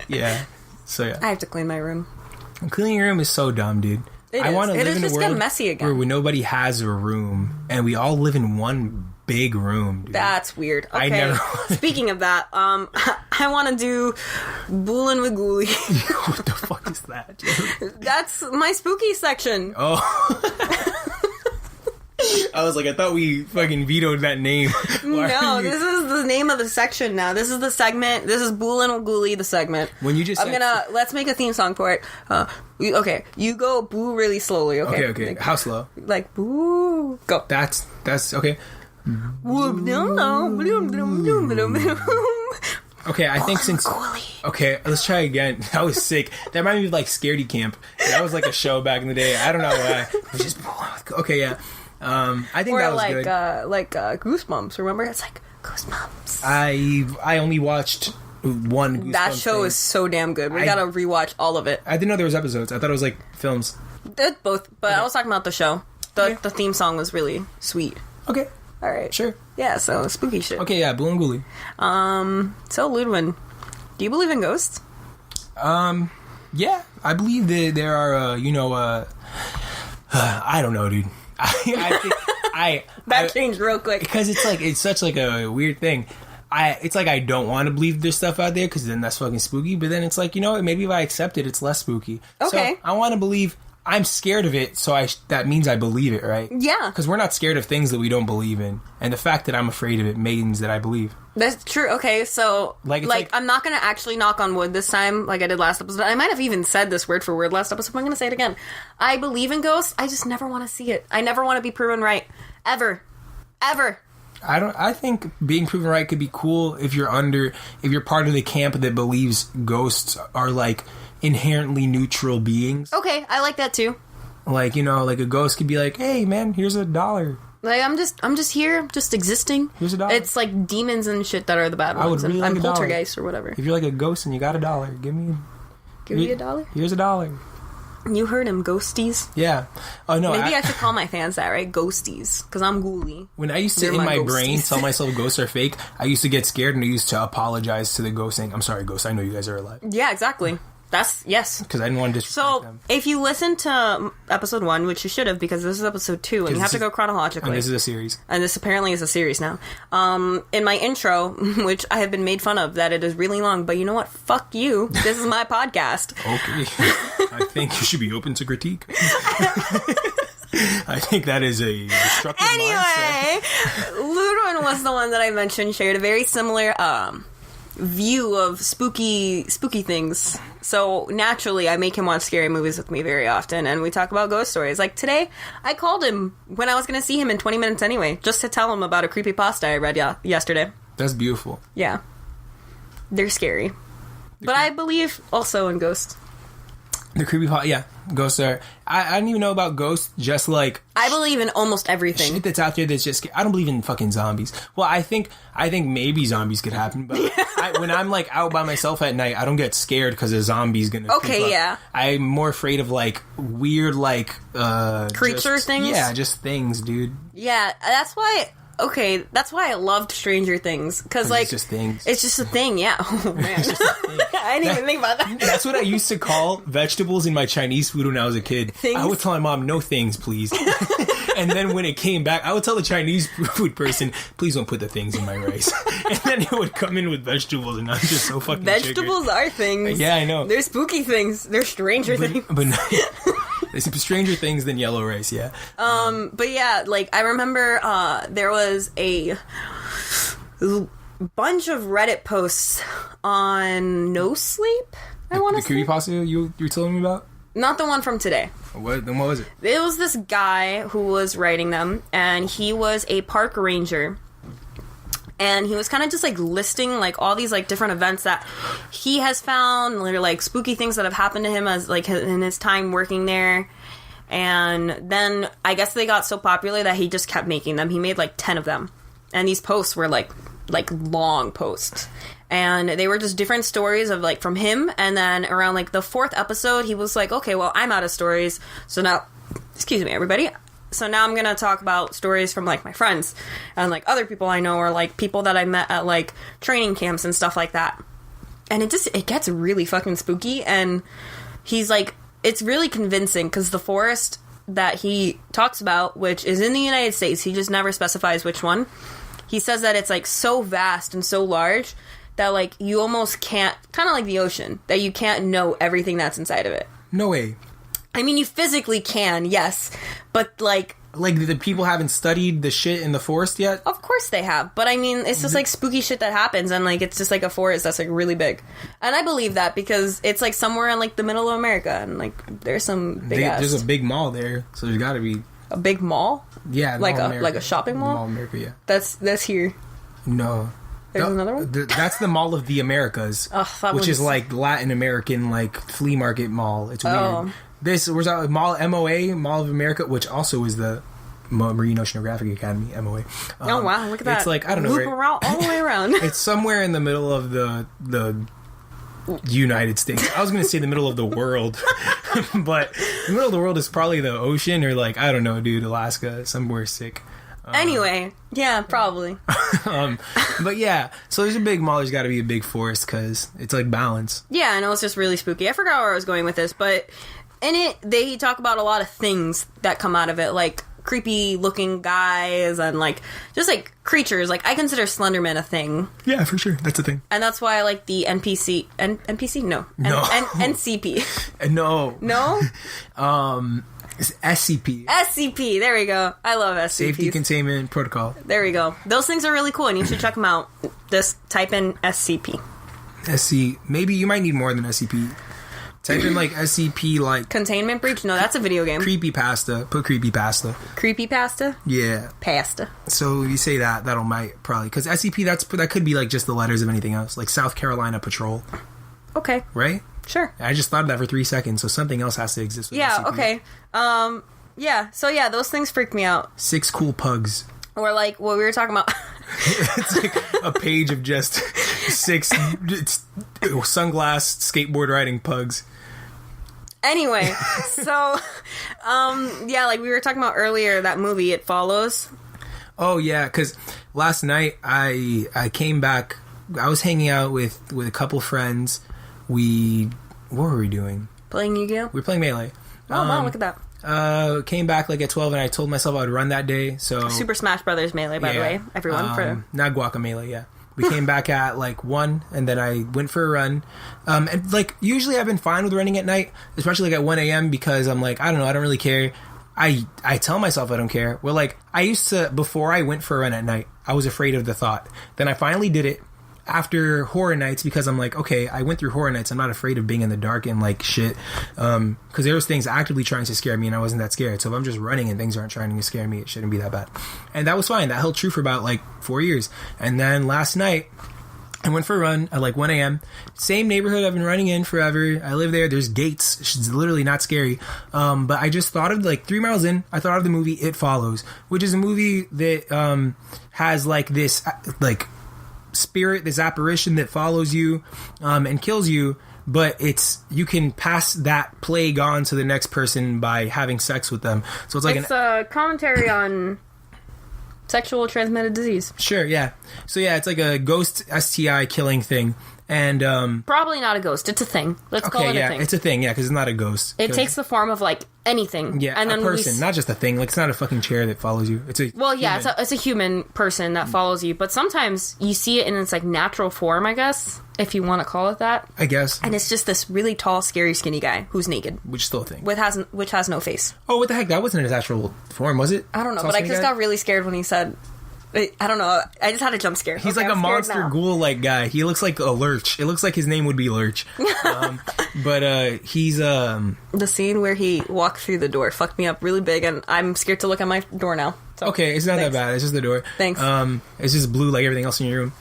Yeah. So yeah. I have to clean my room. Cleaning your room is so dumb, dude. I want to live in a world messy again. where nobody has a room and we all live in one big room, dude. That's weird. Okay. Speaking of that, I want to do Boolin with Ghoulie. What the fuck is that, dude? That's my spooky section. Oh. I was like, I thought we fucking vetoed that name. No, this is the name of the section now. This is the segment. This is Boolin with Ghoulie, the segment. When you just let's make a theme song for it. Okay, you go boo really slowly, okay? Okay. Like, how slow? Like, boo. Go. That's okay. Okay, I think since... Okay, let's try again. That was sick. That reminded me of, like, Scaredy Camp. That was, like, a show back in the day. I don't know why. It was just... Okay, yeah. I think that was like, good. Like Goosebumps, remember? It's like, Goosebumps. I only watched one Goosebumps That show is so damn good. We gotta rewatch all of it. I didn't know there was episodes. I thought it was, like, films. Did both, but okay. I was talking about the show. The theme song was really sweet. Okay. Alright. Sure. Yeah, so spooky shit. Okay, yeah, Boolin Ghoulie. So Ludwin, do you believe in ghosts? Yeah, I believe that there are, I don't know, dude. I think that changed real quick because it's such like a weird thing. It's like I don't want to believe there's stuff out there because then that's fucking spooky. But then it's like, maybe if I accept it, it's less spooky. Okay, so I want to believe. I'm scared of it, so that means I believe it, right? Yeah. Because we're not scared of things that we don't believe in. And the fact that I'm afraid of it means that I believe. That's true. Okay, so, like I'm not going to actually knock on wood this time like I did last episode. I might have even said this word for word last episode, but I'm going to say it again. I believe in ghosts. I just never want to see it. I never want to be proven right. Ever. I think being proven right could be cool if you're part of the camp that believes ghosts are, like, inherently neutral beings. Okay, I like that too. Like, like a ghost could be like, hey man, here's $1. Like, I'm just here, just existing. Here's $1. It's like demons and shit that are the bad ones. I would really like I'm poltergeist or whatever. If you're like a ghost and you got $1, give me $1? Here's $1. You heard him, ghosties. Yeah. Oh no. Maybe I should call my fans that, right? Ghosties, because I'm ghoulie. When I used to in my brain tell myself ghosts are fake, I used to get scared and I used to apologize to the ghost saying, "I'm sorry, ghost. I know you guys are alive." Yeah, exactly. Yes. Because I didn't want to disrespect them. So, if you listen to episode 1, which you should have, because this is episode 2, and you have to go chronologically. And this is a series. And this apparently is a series now. In my intro, which I have been made fun of, that it is really long, but you know what? Fuck you. This is my podcast. Okay. I think you should be open to critique. I think that is a destructive mindset. Ludwin was the one that I mentioned, shared a very similar view of spooky things. So naturally I make him watch scary movies with me very often, and we talk about ghost stories. Like today, I called him when I was going to see him in 20 minutes anyway, just to tell him about a creepypasta I read yesterday. That's beautiful. Yeah. They're scary. But I believe also in ghosts. The creepypasta, yeah. Ghosts are... I don't even know about ghosts, just like... I believe in almost everything. Shit that's out there that's just... I don't believe in fucking zombies. Well, I think maybe zombies could happen, but when I'm, like, out by myself at night, I don't get scared because a zombie's gonna creep up. Yeah. I'm more afraid of, like, weird, like... creature things? Yeah, just things, dude. Yeah, that's why... okay, that's why I loved Stranger Things. Because, like... It's just things. It's just a thing, yeah. Oh, man. I didn't even think about that. That's what I used to call vegetables in my Chinese food when I was a kid. Things? I would tell my mom, no things, please. And then when it came back, I would tell the Chinese food person, please don't put the things in my rice. And then it would come in with vegetables, and I'm just so fucking Vegetables triggered. are things. Yeah, I know. They're spooky things. They're stranger things. But no, there's stranger things than yellow rice, yeah. But yeah, like, I remember there was a bunch of Reddit posts on No Sleep, I want to say. The creepypasta you were telling me about? Not the one from today. Then what was it? It was this guy who was writing them, and he was a park ranger. And he was kind of just, like, listing, like, all these, like, different events that he has found, or, like, spooky things that have happened to him as, like, in his time working there. And then I guess they got so popular that he just kept making them. He made, like, 10 of them. And these posts were, like long posts. And they were just different stories of, like, from him. And then around, like, the 4th episode, he was like, okay, well, I'm out of stories. So now, excuse me, everybody. So now I'm going to talk about stories from, like, my friends and, like, other people I know, or, like, people that I met at, like, training camps and stuff like that. And it gets really fucking spooky. And he's like, it's really convincing because the forest that he talks about, which is in the United States, he just never specifies which one. He says that it's, like, so vast and so large that, like, you almost can't, kind of like the ocean, that you can't know everything that's inside of it. No way. I mean, you physically can, yes, but, like... Like, the people haven't studied the shit in the forest yet? Of course they have, but I mean, it's just, like, spooky shit that happens, and, like, it's just, like, a forest that's, like, really big. And I believe that, because it's, like, somewhere in, like, the middle of America, and, like, there's some big-ass... There's a big mall there, so there's gotta be... A big mall? Yeah, like a shopping mall? The Mall of America, yeah. That's here. No. There's another one? That's the Mall of the Americas, which is, like, Latin American, like, flea market mall. It's weird. This was a mall, MOA, Mall of America, which also is the Marine Oceanographic Academy, MOA. Oh, wow, look at that. It's like, I don't know. Loop around, all the way around. It's somewhere in the middle of the United States. I was going to say the middle of the world, but the middle of the world is probably the ocean, or, like, I don't know, dude, Alaska, somewhere sick. Anyway, yeah, probably. But yeah, so there's a big mall, there's got to be a big forest, because it's, like, balance. Yeah, I know, it's just really spooky. I forgot where I was going with this, but in it, they talk about a lot of things that come out of it, like creepy looking guys and, like, just, like, creatures. Like, I consider Slenderman a thing. Yeah, for sure, that's a thing. And that's why I like the NPC. NPC? No. NCP. No? It's SCP. SCP, there we go. I love SCP. Safety Containment Protocol. There we go. Those things are really cool, and you should check them out. Just type in SCP. Maybe you might need more than SCP. Type in, like, SCP, like... Containment Breach? No, that's a video game. Creepypasta. Put Creepypasta. Creepypasta? Yeah. Pasta. So if you say that'll might probably... Because SCP, that could be, like, just the letters of anything else. Like South Carolina Patrol. Okay. Right? Sure. I just thought of that for 3 seconds, so something else has to exist with yeah, SCP. Okay. Yeah, so yeah, those things freak me out. 6 cool pugs. Or, like, what we were talking about... It's like a page of just 6 sunglass skateboard riding pugs. Anyway, so, yeah, like we were talking about earlier, that movie, It Follows. Oh, yeah, because last night I came back, I was hanging out with a couple friends. What were we doing? Playing Yu-Gi-Oh? We were playing Melee. Oh, wow, look at that. Came back like at 12, and I told myself I would run that day, so... Super Smash Brothers Melee, by the way, everyone. Not Guacamelee, yeah. We came back at, like, 1, and then I went for a run. And, like, usually I've been fine with running at night, especially, like, at 1 a.m., because I'm like, I don't know, I don't really care. I tell myself I don't care. Well, like, I used to, before I went for a run at night, I was afraid of the thought. Then I finally did it after Horror Nights, because I'm like, okay, I went through Horror Nights, I'm not afraid of being in the dark and, like, shit. Because there was things actively trying to scare me, and I wasn't that scared. So if I'm just running and things aren't trying to scare me, it shouldn't be that bad. And that was fine. That held true for about, like, 4 years. And then last night, I went for a run at, like, 1 a.m. Same neighborhood I've been running in forever. I live there. There's gates. It's literally not scary. But I just thought of, like, 3 miles in, I thought of the movie It Follows, which is a movie that has, like, this, like, spirit, this apparition that follows you and kills you, but you can pass that plague on to the next person by having sex with them. So it's like a commentary on sexual transmitted disease. Sure, yeah. So yeah, it's like a ghost STI killing thing. And probably not a ghost. It's a thing. Let's call it a thing. It's a thing. Yeah, because it's not a ghost. It takes the form of like anything. Yeah, and then a person, not just a thing. Like it's not a fucking chair that follows you. It's a it's a human person that follows you. But sometimes you see it in its like natural form, I guess, if you want to call it that. I guess. And it's just this really tall, scary, skinny guy who's naked, which is still a thing. Which has no face. Oh, what the heck? That wasn't his actual form, was it? I don't know, but I just got really scared when he said. I don't know. I just had a jump scare. He's like a monster ghoul-like guy. He looks like a Lurch. It looks like his name would be Lurch. But he's... The scene where he walked through the door fucked me up really big, and I'm scared to look at my door now. So, okay, it's not that bad. It's just the door. Thanks. It's just blue like everything else in your room.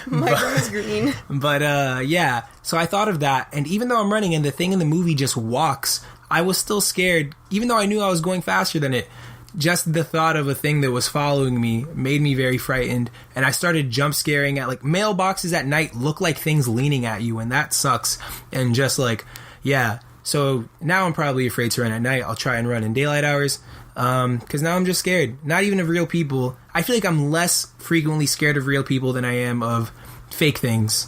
My room is green. But, yeah. So I thought of that, and even though I'm running and the thing in the movie just walks, I was still scared, even though I knew I was going faster than it. Just the thought of a thing that was following me made me very frightened, and I started jump scaring at, like, mailboxes at night look like things leaning at you, and that sucks. And just like, yeah. So now I'm probably afraid to run at night. I'll try and run in daylight hours, because now I'm just scared. Not even of real people. I feel like I'm less frequently scared of real people than I am of fake things,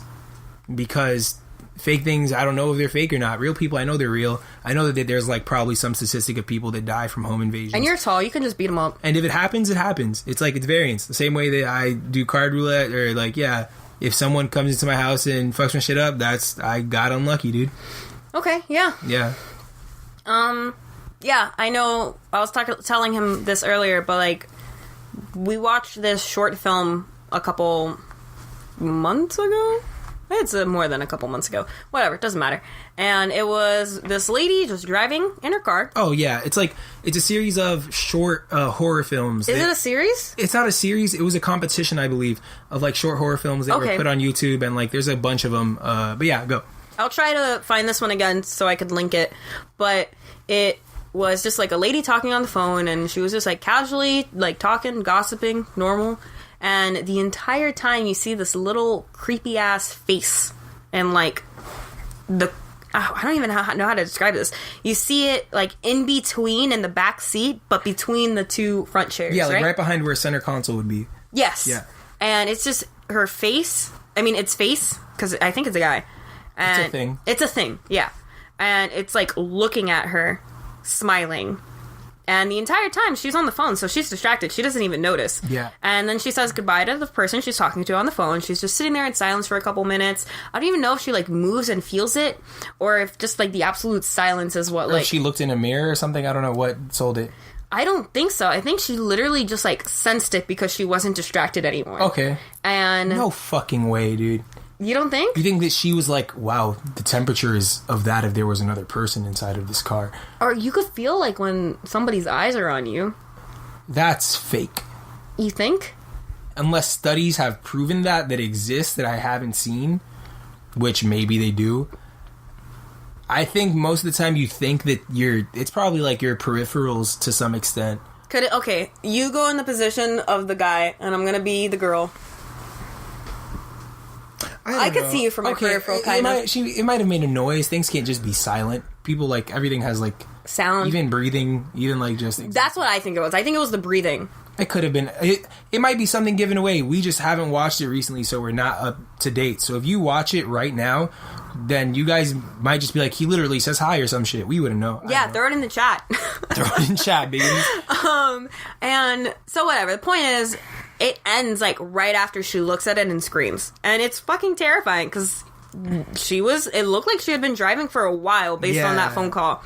because fake things, I don't know if they're fake or not. Real people, I know they're real. I know that there's like probably some statistic of people that die from home invasions. And you're tall, you can just beat them up. And if it happens, it happens. It's like, it's variance. The same way that I do card roulette, or like, yeah, if someone comes into my house and fucks my shit up, I got unlucky, dude. Okay, yeah. Yeah. Yeah, I know, I was telling him this earlier, but like, we watched this short film a couple months ago? It's more than a couple months ago. Whatever, it doesn't matter. And it was this lady just driving in her car. Oh, yeah. It's a series of short horror films. Is it a series? It's not a series. It was a competition, I believe, of like short horror films that were put on YouTube. And like, there's a bunch of them. But yeah, go. I'll try to find this one again so I could link it. But it was just like a lady talking on the phone, and she was just like casually like talking, gossiping, normal. And the entire time you see this little creepy ass face, and like I don't even know how to describe this. You see it like in between in the back seat, but between the two front chairs. Yeah, like right behind where center console would be. Yes. Yeah. And it's just her face. I mean, it's face, because I think it's a guy. And it's a thing. It's a thing, yeah. And it's like looking at her, smiling. And the entire time, she's on the phone, so she's distracted. She doesn't even notice. Yeah. And then she says goodbye to the person she's talking to on the phone. She's just sitting there in silence for a couple minutes. I don't even know if she, like, moves and feels it, or if just, like, the absolute silence is what, or like... if she looked in a mirror or something. I don't know what sold it. I don't think so. I think she literally just, like, sensed it because she wasn't distracted anymore. Okay. And... No fucking way, dude. You don't think? You think that she was like, wow, the temperature is of that if there was another person inside of this car. Or you could feel like when somebody's eyes are on you. That's fake. You think? Unless studies have proven that exists that I haven't seen, which maybe they do. I think most of the time you think that it's probably like your peripherals to some extent. Could it? Okay, you go in the position of the guy, and I'm gonna be the girl. I could see you from my peripheral, kind of. It might have made a noise. Things can't just be silent. People, like, everything has, like... sound. Even breathing. Even, like, just... That's what I think it was. I think it was the breathing. It could have been... It might be something given away. We just haven't watched it recently, so we're not up to date. So if you watch it right now, then you guys might just be like, he literally says hi or some shit. We wouldn't know. Yeah, throw it in the chat. Throw it in chat, baby. And so whatever. The point is... it ends, like, right after she looks at it and screams. And it's fucking terrifying, because it looked like she had been driving for a while based on that phone call.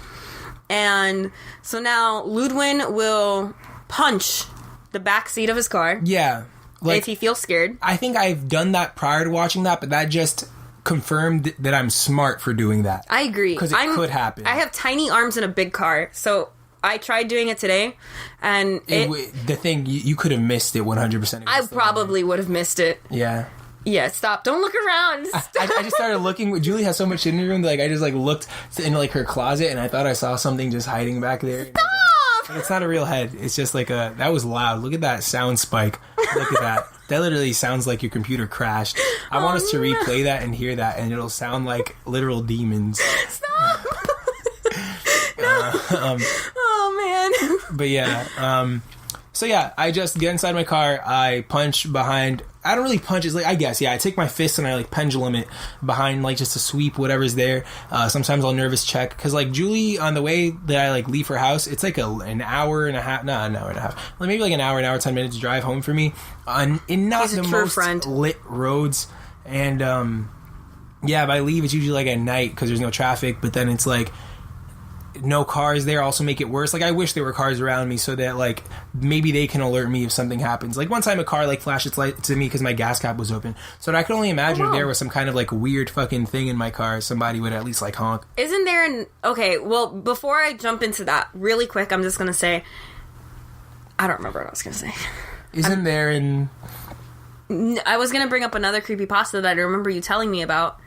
And so now Ludwin will punch the back seat of his car. Yeah. Like, if he feels scared. I think I've done that prior to watching that, but that just confirmed that I'm smart for doing that. I agree. Because it could happen. I have tiny arms in a big car, so... I tried doing it today, and the thing, you could have missed it 100%. I probably would have missed it. Yeah. Yeah, stop. Don't look around. I just started looking. Julie has so much shit in her room that, like, I just, like, looked in, like, her closet, and I thought I saw something just hiding back there. Stop! And it's not a real head. It's just, like, that was loud. Look at that sound spike. Look at that. That literally sounds like your computer crashed. I want us to replay that and hear that, and it'll sound like literal demons. Stop! No. Oh man. But yeah, So yeah, I just get inside my car, I punch behind, I don't really punch, it's like, I guess, yeah, I take my fist and I like pendulum it behind, like, just to sweep whatever's there. Sometimes I'll nervous check, because like Julie, on the way that I like leave her house, it's like an hour and a half, like maybe like an hour, 10 minutes drive home for me, in not the most lit roads, and yeah, if I leave, it's usually like at night, because there's no traffic, but then it's like, no cars there also make it worse. Like, I wish there were cars around me so that, like, maybe they can alert me if something happens. Like, one time a car, like, flashed its light to me because my gas cap was open. So I can only imagine if there was some kind of, like, weird fucking thing in my car, somebody would at least, like, honk. Isn't there an... Okay, well, before I jump into that, really quick, I'm just gonna say... I don't remember what I was gonna say. Isn't there an... I was gonna bring up another creepypasta that I remember you telling me about.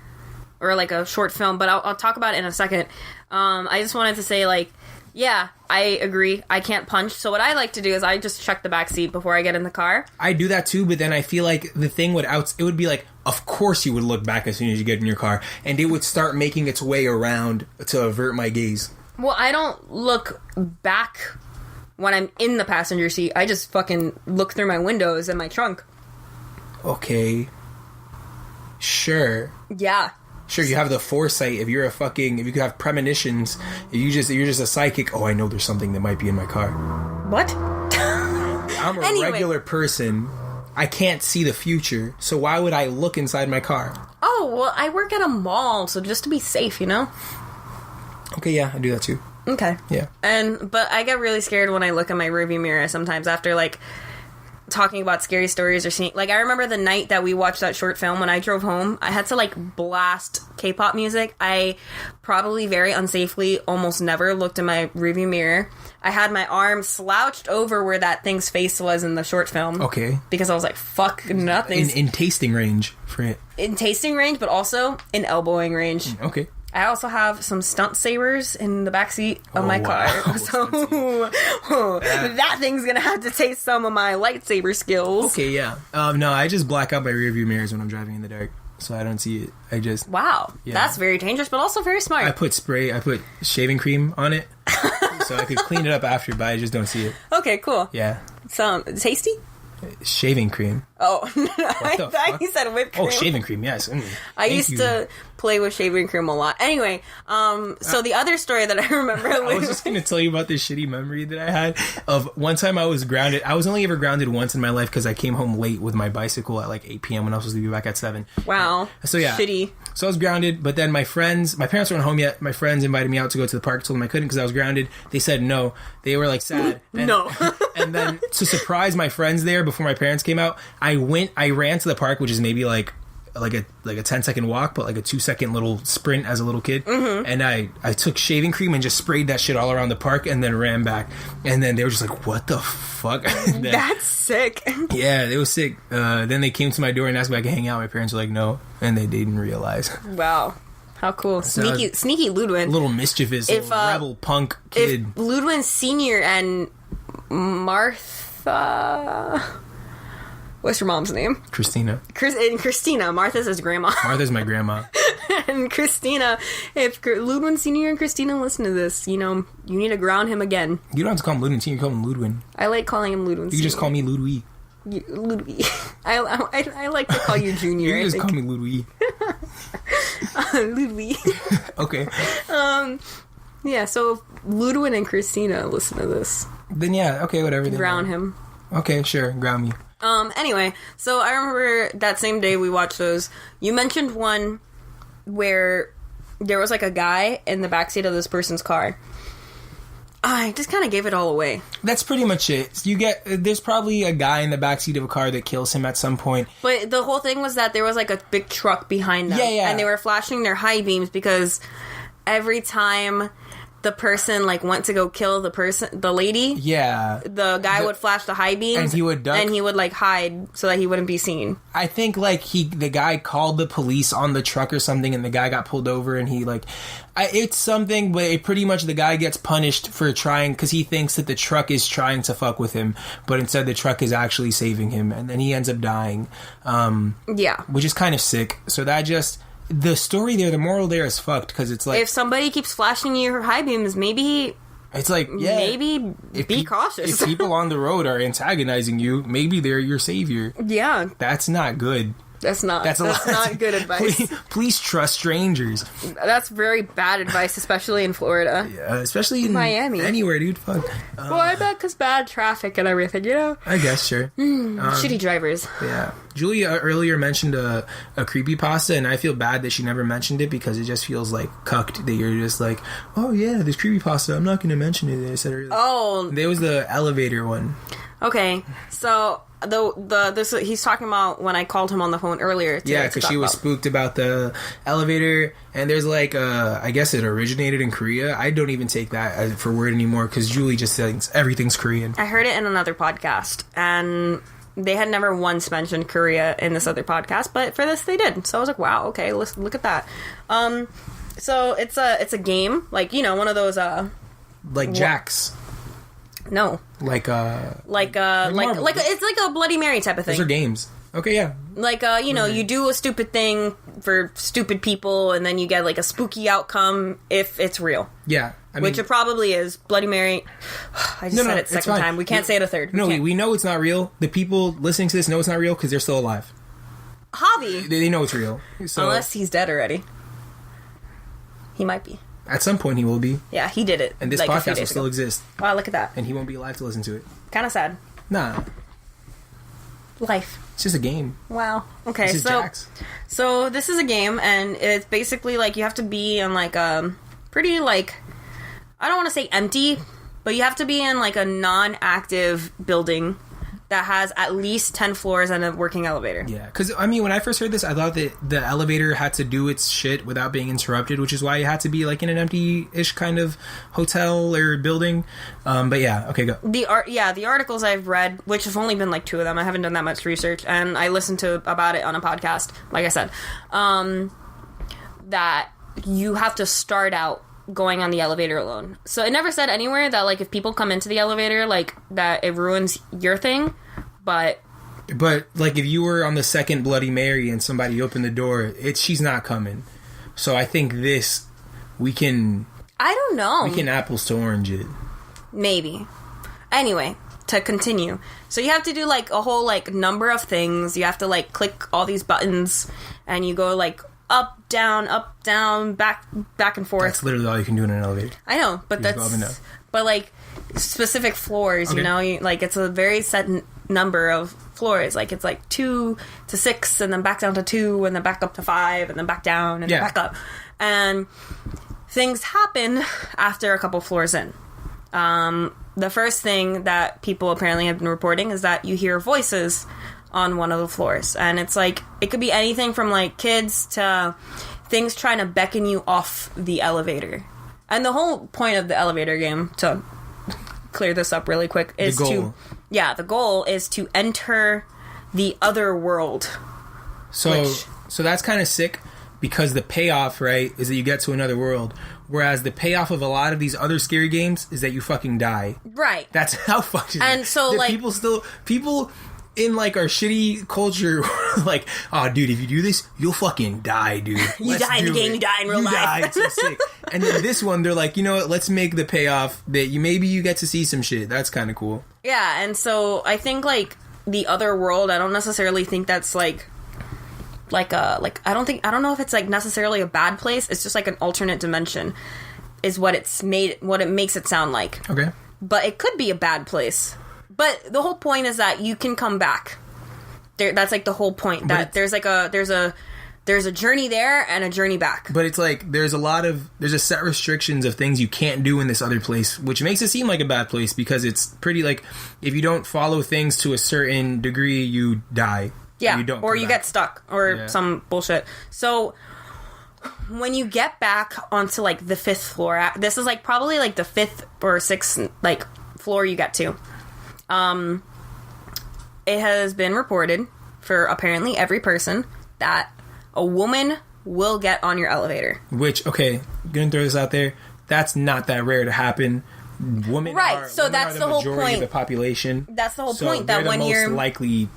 Or, like, a short film, but I'll talk about it in a second. I just wanted to say, like, yeah, I agree. I can't punch. So what I like to do is I just check the back seat before I get in the car. I do that too, but then I feel like the thing it would be like, of course you would look back as soon as you get in your car, and it would start making its way around to avert my gaze. Well, I don't look back when I'm in the passenger seat. I just fucking look through my windows and my trunk. Okay. Sure. Yeah. Sure, you have the foresight. If you could have premonitions, you're just a psychic. Oh, I know there's something that might be in my car. What? I'm a regular person. I can't see the future, so why would I look inside my car? Oh, well, I work at a mall, so just to be safe, you know? Okay, yeah, I do that too. Okay. Yeah. But I get really scared when I look in my rearview mirror sometimes after, like, talking about scary stories or seeing... Like, I remember the night that we watched that short film, when I drove home, I had to, like, blast K-pop music. I probably very unsafely almost never looked in my rearview mirror. I had my arm slouched over where that thing's face was in the short film. Okay. Because I was like, fuck, nothing. In tasting range for it. In tasting range, but also in elbowing range. Okay. I also have some stunt sabers in the backseat of my car. So that thing's going to have to taste some of my lightsaber skills. Okay, yeah. No, I just black out my rearview mirrors when I'm driving in the dark, so I don't see it. I just... Wow. Yeah. That's very dangerous, but also very smart. I put shaving cream on it, so I could clean it up after, but I just don't see it. Okay, cool. Yeah. Some tasty? Shaving cream. Oh, I thought you said whipped cream. Oh, shaving cream, yes. I used to play with shaving cream a lot. Anyway, so the other story that I remember... I was just going to tell you about this shitty memory that I had of one time I was grounded. I was only ever grounded once in my life because I came home late with my bicycle at like 8 p.m. when I was supposed to be back at 7. Wow. So yeah. Shitty. So I was grounded, but then my parents weren't home yet. My friends invited me out to go to the park. Told them I couldn't because I was grounded. They said no. They were like sad. No. And then to surprise my friends there before my parents came out, I ran to the park, which is maybe like a 10-second walk, but like a 2-second little sprint as a little kid. Mm-hmm. And I took shaving cream and just sprayed that shit all around the park and then ran back. And then they were just like, what the fuck? That's sick. Yeah, it was sick. Then they came to my door and asked me if I could hang out. My parents were like, no. And they didn't realize. Wow. How cool. Sneaky Ludwin. Little mischievous, rebel punk kid. If Ludwin Sr. and Martha... What's your mom's name? Christina. Christina. Martha's his grandma. Martha's my grandma. And Christina, if Ludwin Sr. and Christina listen to this, you know, you need to ground him again. You don't have to call him Ludwin Sr., you call him Ludwin. I like calling him Ludwin Sr. You just call me Ludwig. Ludwig. I like to call you Junior. You just call me Ludwig. Ludwig. Okay. Yeah, so if Ludwin and Christina listen to this, then yeah, okay, whatever. Ground him. Okay, sure, ground me. Anyway, so I remember that same day we watched those. You mentioned one where there was like a guy in the backseat of this person's car. I just kind of gave it all away. That's pretty much it. There's probably a guy in the backseat of a car that kills him at some point. But the whole thing was that there was like a big truck behind them. Yeah. And they were flashing their high beams because every time the person like went to go kill the lady, the guy would flash the high beams and he would duck and he would like hide so that he wouldn't be seen. I think like the guy called the police on the truck or something, and the guy got pulled over, and he it's something, but pretty much the guy gets punished for trying because he thinks that the truck is trying to fuck with him, but instead the truck is actually saving him, and then he ends up dying. Which is kind of sick. So that just. The story there, the moral there is fucked because it's like... If somebody keeps flashing you high beams, maybe It's like, yeah, maybe be cautious. If people on the road are antagonizing you, maybe they're your savior. Yeah. That's not good. That's not good advice. Please trust strangers. That's very bad advice, especially in Florida. Yeah, especially in Miami. Anywhere, dude. Fuck. Well, I bet because bad traffic and everything, you know? I guess, sure. Shitty drivers. Yeah. Julia earlier mentioned a creepypasta, and I feel bad that she never mentioned it because it just feels like cucked that you're just like, oh yeah, this creepypasta, I'm not going to mention it. I said it earlier. Oh. There was the elevator one. Okay, so he's talking about when I called him on the phone earlier. Yeah, because she was spooked about the elevator, and there's like, I guess it originated in Korea. I don't even take that for word anymore because Julie just thinks everything's Korean. I heard it in another podcast, and they had never once mentioned Korea in this other podcast, but for this they did. So I was like, wow, okay, let's look at that. So it's a game, like, you know, one of those like Jax. No. Like it's like a Bloody Mary type of thing. Those are games. Okay, yeah. Like, you know, you do a stupid thing for stupid people, and then you get, like, a spooky outcome if it's real. Yeah. I mean, which it probably is. Bloody Mary. I just said it second time. We can't say it a third. We know it's not real. The people listening to this know it's not real because they're still alive. Javi. They know it's real. So, unless he's dead already. He might be. At some point he will be. Yeah, he did it. And this podcast will still exist. Wow, look at that. And he won't be alive to listen to it. Kind of sad. Nah. Life. It's just a game. Wow. Okay, this is Jax. So this is a game, and it's basically like you have to be in like a pretty, like, I don't want to say empty, but you have to be in like a non-active building that has at least 10 floors and a working elevator. Yeah, because, I mean, when I first heard this, I thought that the elevator had to do its shit without being interrupted, which is why it had to be, like, in an empty-ish kind of hotel or building. But, yeah, okay, go. The articles I've read, which have only been, like, 2 of them, I haven't done that much research, and I listened to about it on a podcast, like I said, that you have to start out going on the elevator alone. So it never said anywhere that, like, if people come into the elevator, like, that it ruins your thing, but like, if you were on the second Bloody Mary and somebody opened the door, she's not coming. So I think we can apples to orange it. Maybe. Anyway, to continue. So you have to do, like, a whole, like, number of things. You have to, like, click all these buttons, and you go, like, up, down, back and forth. That's literally all you can do in an elevator. I know, but like, specific floors, okay. You know, like, it's a very set number of floors. Like, it's like 2 to 6, and then back down to 2, and then back up to 5, and then back down, and then back up. And things happen after a couple floors in. The first thing that people apparently have been reporting is that you hear voices on one of the floors, and it's like, it could be anything from, like, kids to things trying to beckon you off the elevator. And the whole point of the elevator game, to clear this up really quick, is the goal is to enter the other world. So that's kind of sick, because the payoff, right, is that you get to another world, whereas the payoff of a lot of these other scary games is that you fucking die. Right. That's how fucking. And so, like, people in, like, our shitty culture, like, oh, dude, if you do this, you'll fucking die, dude. You die in the game, you die in real life. Die. It's so sick. And then this one, they're like, you know what, let's make the payoff that you get to see some shit. That's kind of cool. Yeah, and so I think, like, the other world, I don't necessarily think that's, I don't know if it's, like, necessarily a bad place. It's just, like, an alternate dimension is what it makes it sound like. Okay. But it could be a bad place. But the whole point is that you can come back. That's, like, the whole point. That there's a journey there and a journey back. But it's like there's a set restrictions of things you can't do in this other place, which makes it seem like a bad place, because it's pretty, like, if you don't follow things to a certain degree, you die. Yeah, or you get stuck or some bullshit. So when you get back onto, like, the 5th floor, this is, like, probably, like, the 5th or 6th, like, floor you get to. It has been reported for apparently every person that a woman will get on your elevator. Which, okay, gonna throw this out there, that's not that rare to happen. Women are the whole point of the population. That's the whole point. That when you're most likely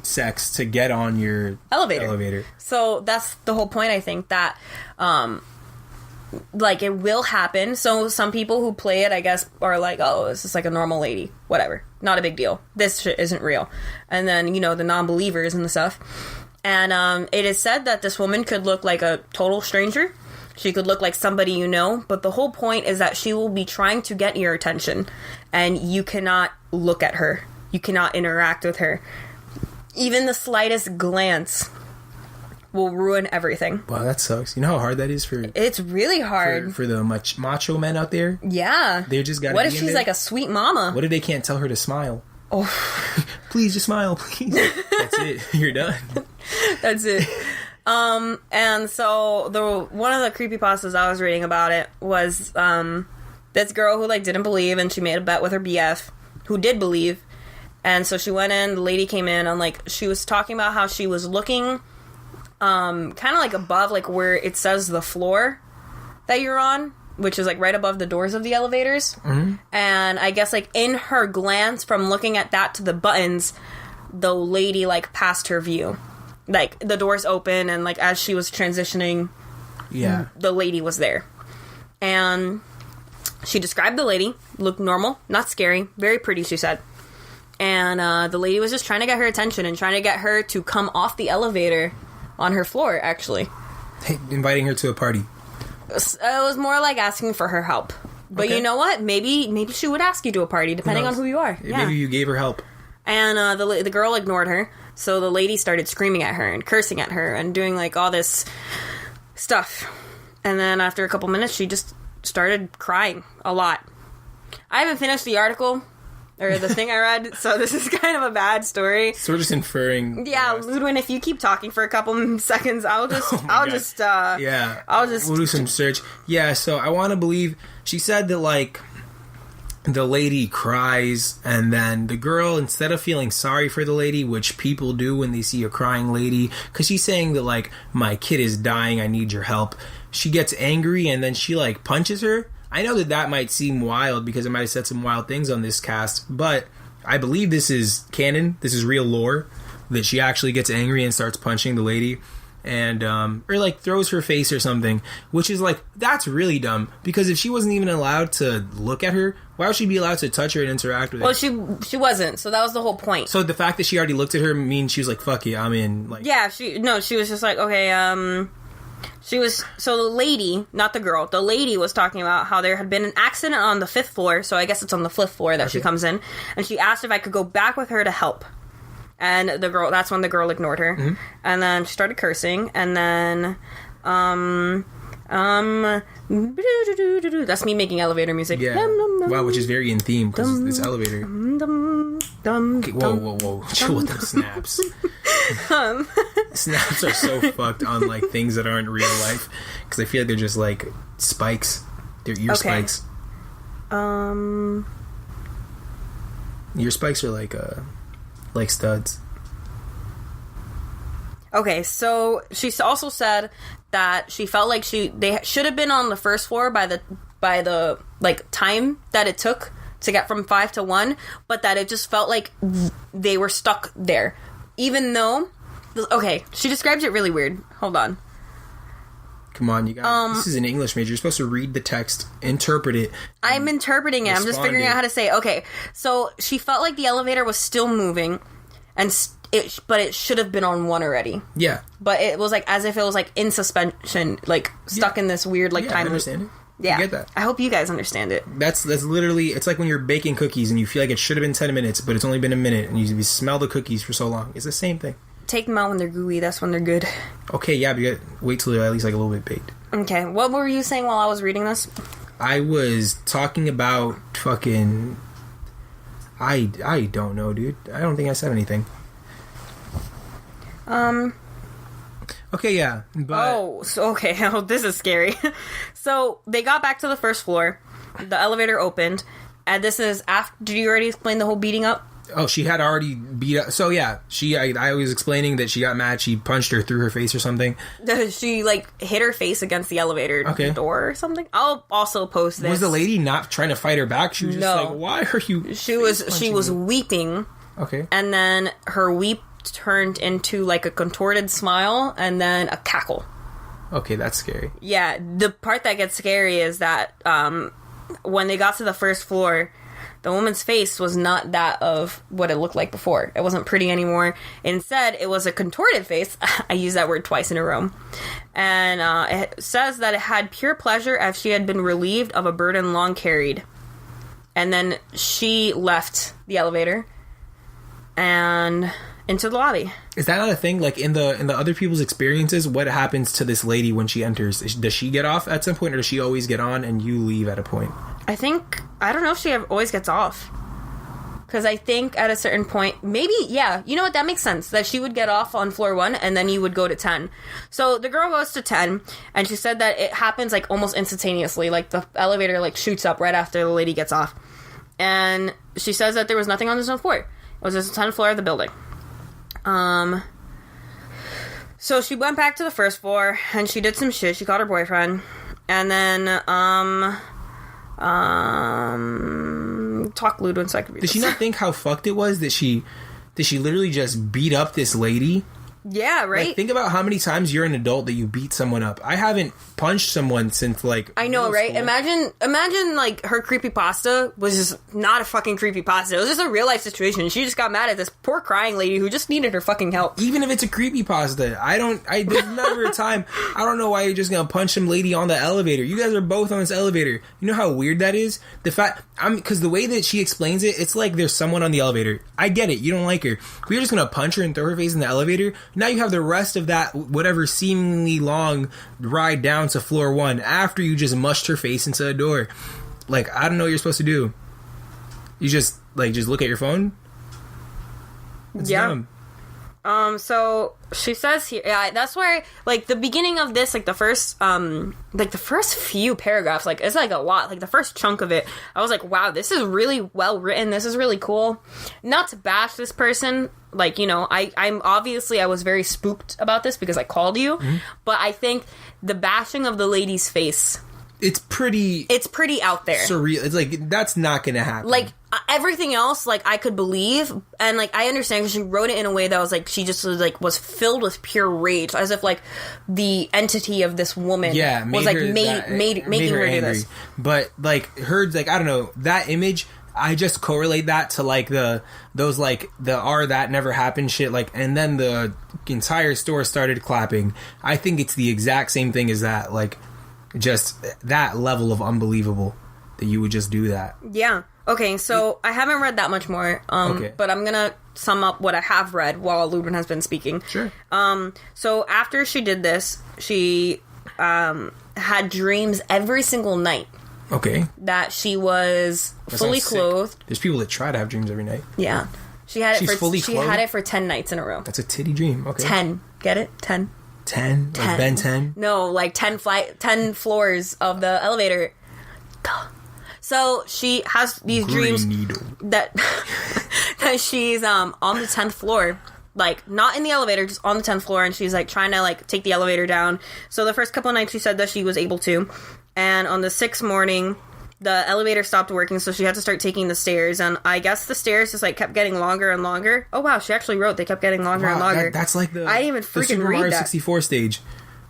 sex to get on your elevator. So that's the whole point, I think, that like, it will happen. So some people who play it, I guess, are like, oh, it's just like a normal lady. Whatever. Not a big deal. This shit isn't real. And then, you know, the non-believers and the stuff. And it is said that this woman could look like a total stranger. She could look like somebody you know. But the whole point is that she will be trying to get your attention. And you cannot look at her. You cannot interact with her. Even the slightest glance will ruin everything. Wow, that sucks. You know how hard that is for... It's really hard. For the macho men out there? Yeah. They just got to What if she's like a sweet mama? What if they can't tell her to smile? Oh. Please, just smile, please. That's it. You're done. That's it. And so one of the creepypastas I was reading about it was this girl who like didn't believe, and she made a bet with her BF who did believe. And so she went in, the lady came in, and like she was talking about how she was looking kind of like above, like where it says the floor that you're on, which is like right above the doors of the elevators. Mm-hmm. And I guess like in her glance from looking at that to the buttons, the lady like passed her view. Like the doors open, and like as she was transitioning, the lady was there. And she described the lady, looked normal, not scary, very pretty, she said. And the lady was just trying to get her attention and trying to get her to come off the elevator on her floor, actually. Hey, inviting her to a party. It was more like asking for her help. But you know what? Maybe she would ask you to a party, depending on who you are. Yeah. Maybe you gave her help. And the girl ignored her, so the lady started screaming at her and cursing at her and doing like all this stuff. And then after a couple minutes, she just started crying a lot. I haven't finished the article or the thing I read, so this is kind of a bad story. So we're just inferring. Yeah, Ludwin, if you keep talking for a couple seconds, I'll just we'll do some search. Yeah, so I want to believe she said that like the lady cries, and then the girl, instead of feeling sorry for the lady, which people do when they see a crying lady, because she's saying that like, my kid is dying, I need your help, she gets angry and then she like punches her. I know that might seem wild because I might have said some wild things on this cast, but I believe this is canon. This is real lore, that she actually gets angry and starts punching the lady, and or like throws her face or something, which is like, that's really dumb, because if she wasn't even allowed to look at her, why would she be allowed to touch her and interact with her? Well, she wasn't, so that was the whole point. So the fact that she already looked at her means she was like, fuck it, I'm in. Like, yeah, she was just like, okay, so the lady, not the girl, the lady was talking about how there had been an accident on the 5th floor, so I guess it's on the 5th floor that she comes in, and she asked if I could go back with her to help. And that's when the girl ignored her. Mm-hmm. And then she started cursing, and then, that's me making elevator music. Yeah. Wow, which is very in theme, because it's elevator. Okay, whoa. Chill with those snaps. Snaps are so fucked on like things that aren't real life, because I feel like they're just like spikes. They're ear spikes. Ear spikes are like studs. Okay, so she also said that she felt like they should have been on the 1st floor by the like time that it took to get from 5 to 1, but that it just felt like they were stuck there. Even though, okay, she describes it really weird. Hold on. Come on, you guys. This is an English major. You're supposed to read the text, interpret it. I'm interpreting it. I'm just figuring out how to say it. Okay, so she felt like the elevator was still moving, but it should have been on 1 already. Yeah. But it was like as if it was like in suspension, like stuck in this weird like time. I understand it. Yeah, I get that. I hope you guys understand it. That's literally, it's like when you're baking cookies and you feel like it should have been 10 minutes, but it's only been a minute, and you smell the cookies for so long. It's the same thing. Take them out when they're gooey. That's when they're good. Okay, yeah, but you gotta wait till they're at least like a little bit baked. Okay, what were you saying while I was reading this? I was talking about fucking... I don't know, dude. I don't think I said anything. Okay, yeah, but... Oh, so, okay, oh, this is scary. So, they got back to the 1st floor, the elevator opened, and this is after... Did you already explain the whole beating up? Oh, she had already beat up... So, yeah, I was explaining that she got mad, she punched her through her face or something. She, like, hit her face against the elevator door or something? I'll also post this. Was the lady not trying to fight her back? She was just like, why are you... She was weeping. Okay. And then her weep turned into like a contorted smile and then a cackle. Okay, that's scary. Yeah, the part that gets scary is that when they got to the first floor, the woman's face was not that of what it looked like before. It wasn't pretty anymore. Instead, it was a contorted face. I used that word twice in a row. And it says that it had pure pleasure as she had been relieved of a burden long carried. And then she left the elevator and into the lobby. Is that not a thing? Like in the other people's experiences, what happens to this lady when she enters? Does she get off at some point, or does she always get on and you leave at a point? I don't know if she always gets off. Because I think at a certain point, maybe, yeah, you know what, that makes sense. That she would get off on floor 1 and then you would go to 10. So the girl goes to 10 and she said that it happens like almost instantaneously. Like the elevator like shoots up right after the lady gets off. And she says that there was nothing on the 10th floor. It was just the 10th floor of the building. So she went back to the first floor and she did some shit. She called her boyfriend. And then, talk Ludwin so I can read Did she not think how fucked it was that she literally just beat up this lady? Yeah, right? Like, think about how many times you're an adult that you beat someone up. I haven't punched someone since, like... I know, right? School. Imagine, like, her creepypasta was just not a fucking creepypasta. It was just a real-life situation. She just got mad at this poor crying lady who just needed her fucking help. Even if it's a creepypasta, there's never a time... I don't know why you're just gonna punch some lady on the elevator. You guys are both on this elevator. You know how weird that is? Because the way that she explains it, it's like there's someone on the elevator. I get it. You don't like her. We're just gonna punch her and throw her face in the elevator. Now you have the rest of that, whatever seemingly long ride down to floor 1 after you just mushed her face into a door. Like, I don't know what you're supposed to do. You just look at your phone? It's dumb. So she says here, yeah, that's where, like, the beginning of this, like, the first few paragraphs, like, it's, like, a lot. Like, the first chunk of it, I was like, wow, this is really well written. This is really cool. Not to bash this person. Like, you know, I'm obviously, I was very spooked about this because I called you. Mm-hmm. But I think the bashing of the lady's face... It's pretty out there. Surreal. It's like, that's not gonna happen. Like, everything else, like, I could believe, and, like, I understand because she wrote it in a way that was, like, she just, like, was filled with pure rage, as if, like, the entity of this woman was, like, making her do this. But, like, her, like, I don't know, that image, I just correlate that to, like, the that never happened shit, like, and then the entire store started clapping. I think it's the exact same thing as that, like, just that level of unbelievable that you would just do that. Yeah. Okay, so I haven't read that much more, but I'm gonna sum up what I have read while Ludwin has been speaking. Sure. So after she did this, she had dreams every single night. Okay. That she was fully clothed. There's people that try to have dreams every night. Yeah. She had it for 10 nights in a row. That's a titty dream. Okay. 10. Get it? 10. 10? Like Ben 10? No, like 10 floors of the elevator. So she has these dreams that she's on the 10th floor, like not in the elevator, just on the 10th floor, and she's like trying to like take the elevator down. So the first couple of nights she said that she was able to, and on the 6th morning the elevator stopped working, so she had to start taking the stairs, and I guess the stairs just like kept getting longer and longer. Oh wow, she actually wrote they kept getting longer and longer. That's like I didn't even freaking Super read Mario that. 64 stage.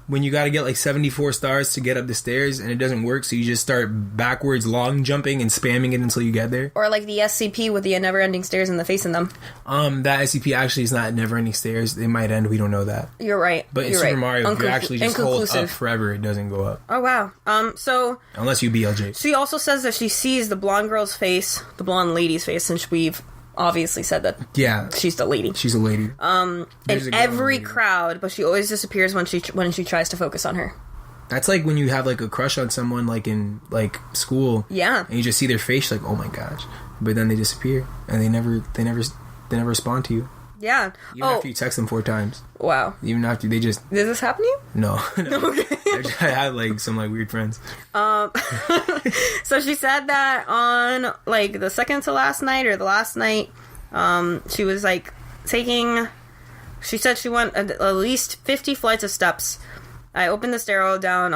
When you gotta get like 74 stars to get up the stairs and it doesn't work, so you just start backwards long jumping and spamming it until you get there. Or like the SCP with the never-ending stairs and the face in them. That SCP actually is not never-ending stairs. It might end, we don't know that. You're right. But in Super Mario, if you actually just hold up forever, it doesn't go up. Oh wow. So... Unless you BLJ. She also says that she sees the blonde girl's face, the blonde lady's face, since we've obviously said that she's the lady. She's a lady. In every crowd, but she always disappears when she tries to focus on her. That's like when you have like a crush on someone like in like school. Yeah. And you just see their face like, oh my gosh. But then they disappear and they never respond to you. Yeah. Even after you text them 4 times. Wow. Even after they just... Does this happen to you? No. Okay. I had like some like weird friends. So she said that on like the second to last night or the last night, she was like she said she went at least 50 flights of steps. I opened the stairwell down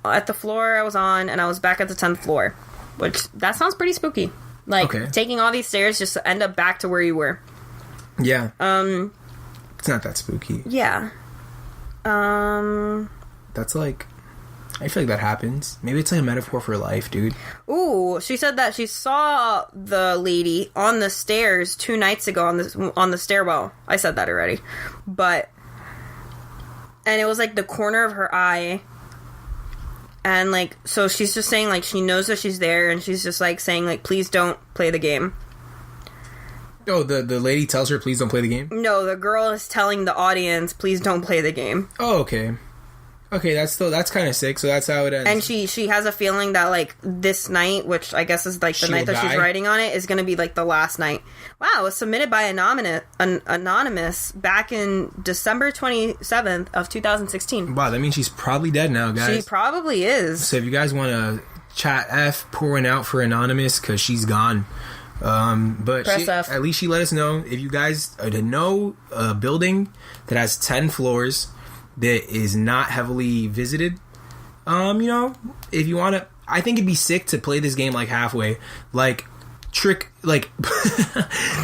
at the floor I was on, and I was back at the 10th floor, which that sounds pretty spooky. Like taking all these stairs just to end up back to where you were. Yeah. It's not that spooky. Yeah. The that's like, I feel like that happens. Maybe it's like a metaphor for life, dude. Ooh, she said that she saw the lady on the stairs 2 nights ago on the stairwell. I said that already. And it was like the corner of her eye. And like, so she's just saying like she knows that she's there, and she's just like saying like, please don't play the game. Oh, the lady tells her, please don't play the game? No, the girl is telling the audience, please don't play the game. Oh, okay. Okay, that's kind of sick, so that's how it ends. And she has a feeling that, like, this night, which I guess is, like, the night that she's writing on it, is going to be, like, the last night. Wow, it was submitted by Anonymous back in December 27th of 2016. Wow, that means she's probably dead now, guys. She probably is. So if you guys want to chat F, pouring out for Anonymous, because she's gone. But at least she let us know. If you guys know a building that has 10 floors that is not heavily visited, if you want to, I think it'd be sick to play this game like halfway, like trick, like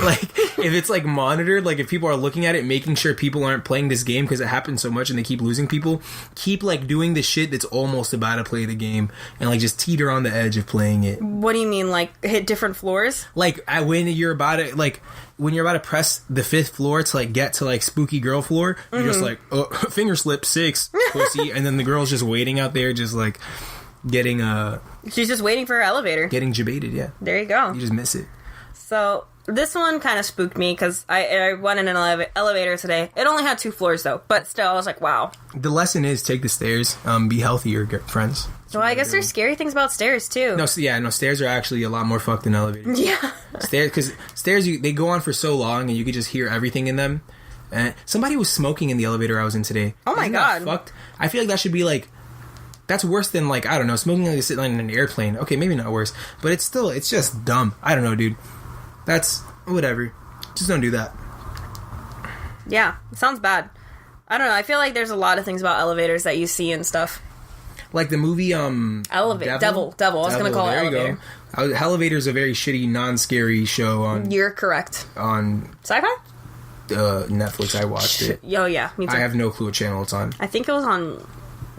like if it's like monitored, like if people are looking at it, making sure people aren't playing this game because it happens so much and they keep losing people, keep like doing the shit that's almost about to play the game and like just teeter on the edge of playing it. What do you mean, like hit different floors? Like when you're about to press the 5th floor to like get to like spooky girl floor, you're just like, oh, finger slip 6, pussy, and then the girl's just waiting out there, just like getting she's just waiting for her elevator, getting jabated. Yeah, there you go. You just miss it. So this one kind of spooked me because I went in an elevator today. It only had 2 floors though, but still I was like, wow. The lesson is take the stairs. Be healthier, friends. Well, I guess there's scary things about stairs too. No, stairs are actually a lot more fucked than elevators. Yeah. Stairs, they go on for so long and you could just hear everything in them. And somebody was smoking in the elevator I was in today. Oh my God. Fucked. I feel like that should be like, that's worse than like, I don't know, smoking like sitting on an airplane. Okay, maybe not worse, but it's just dumb. I don't know, dude. That's whatever. Just don't do that. Yeah, it sounds bad. I don't know. I feel like there's a lot of things about elevators that you see and stuff. Like the movie, Devil. I was going to call it Elevator. Elevator's a very shitty, non-scary show on... You're correct. On... Sci-Fi? Netflix, I watched it. Oh, yeah, me too. I have no clue what channel it's on. I think it was on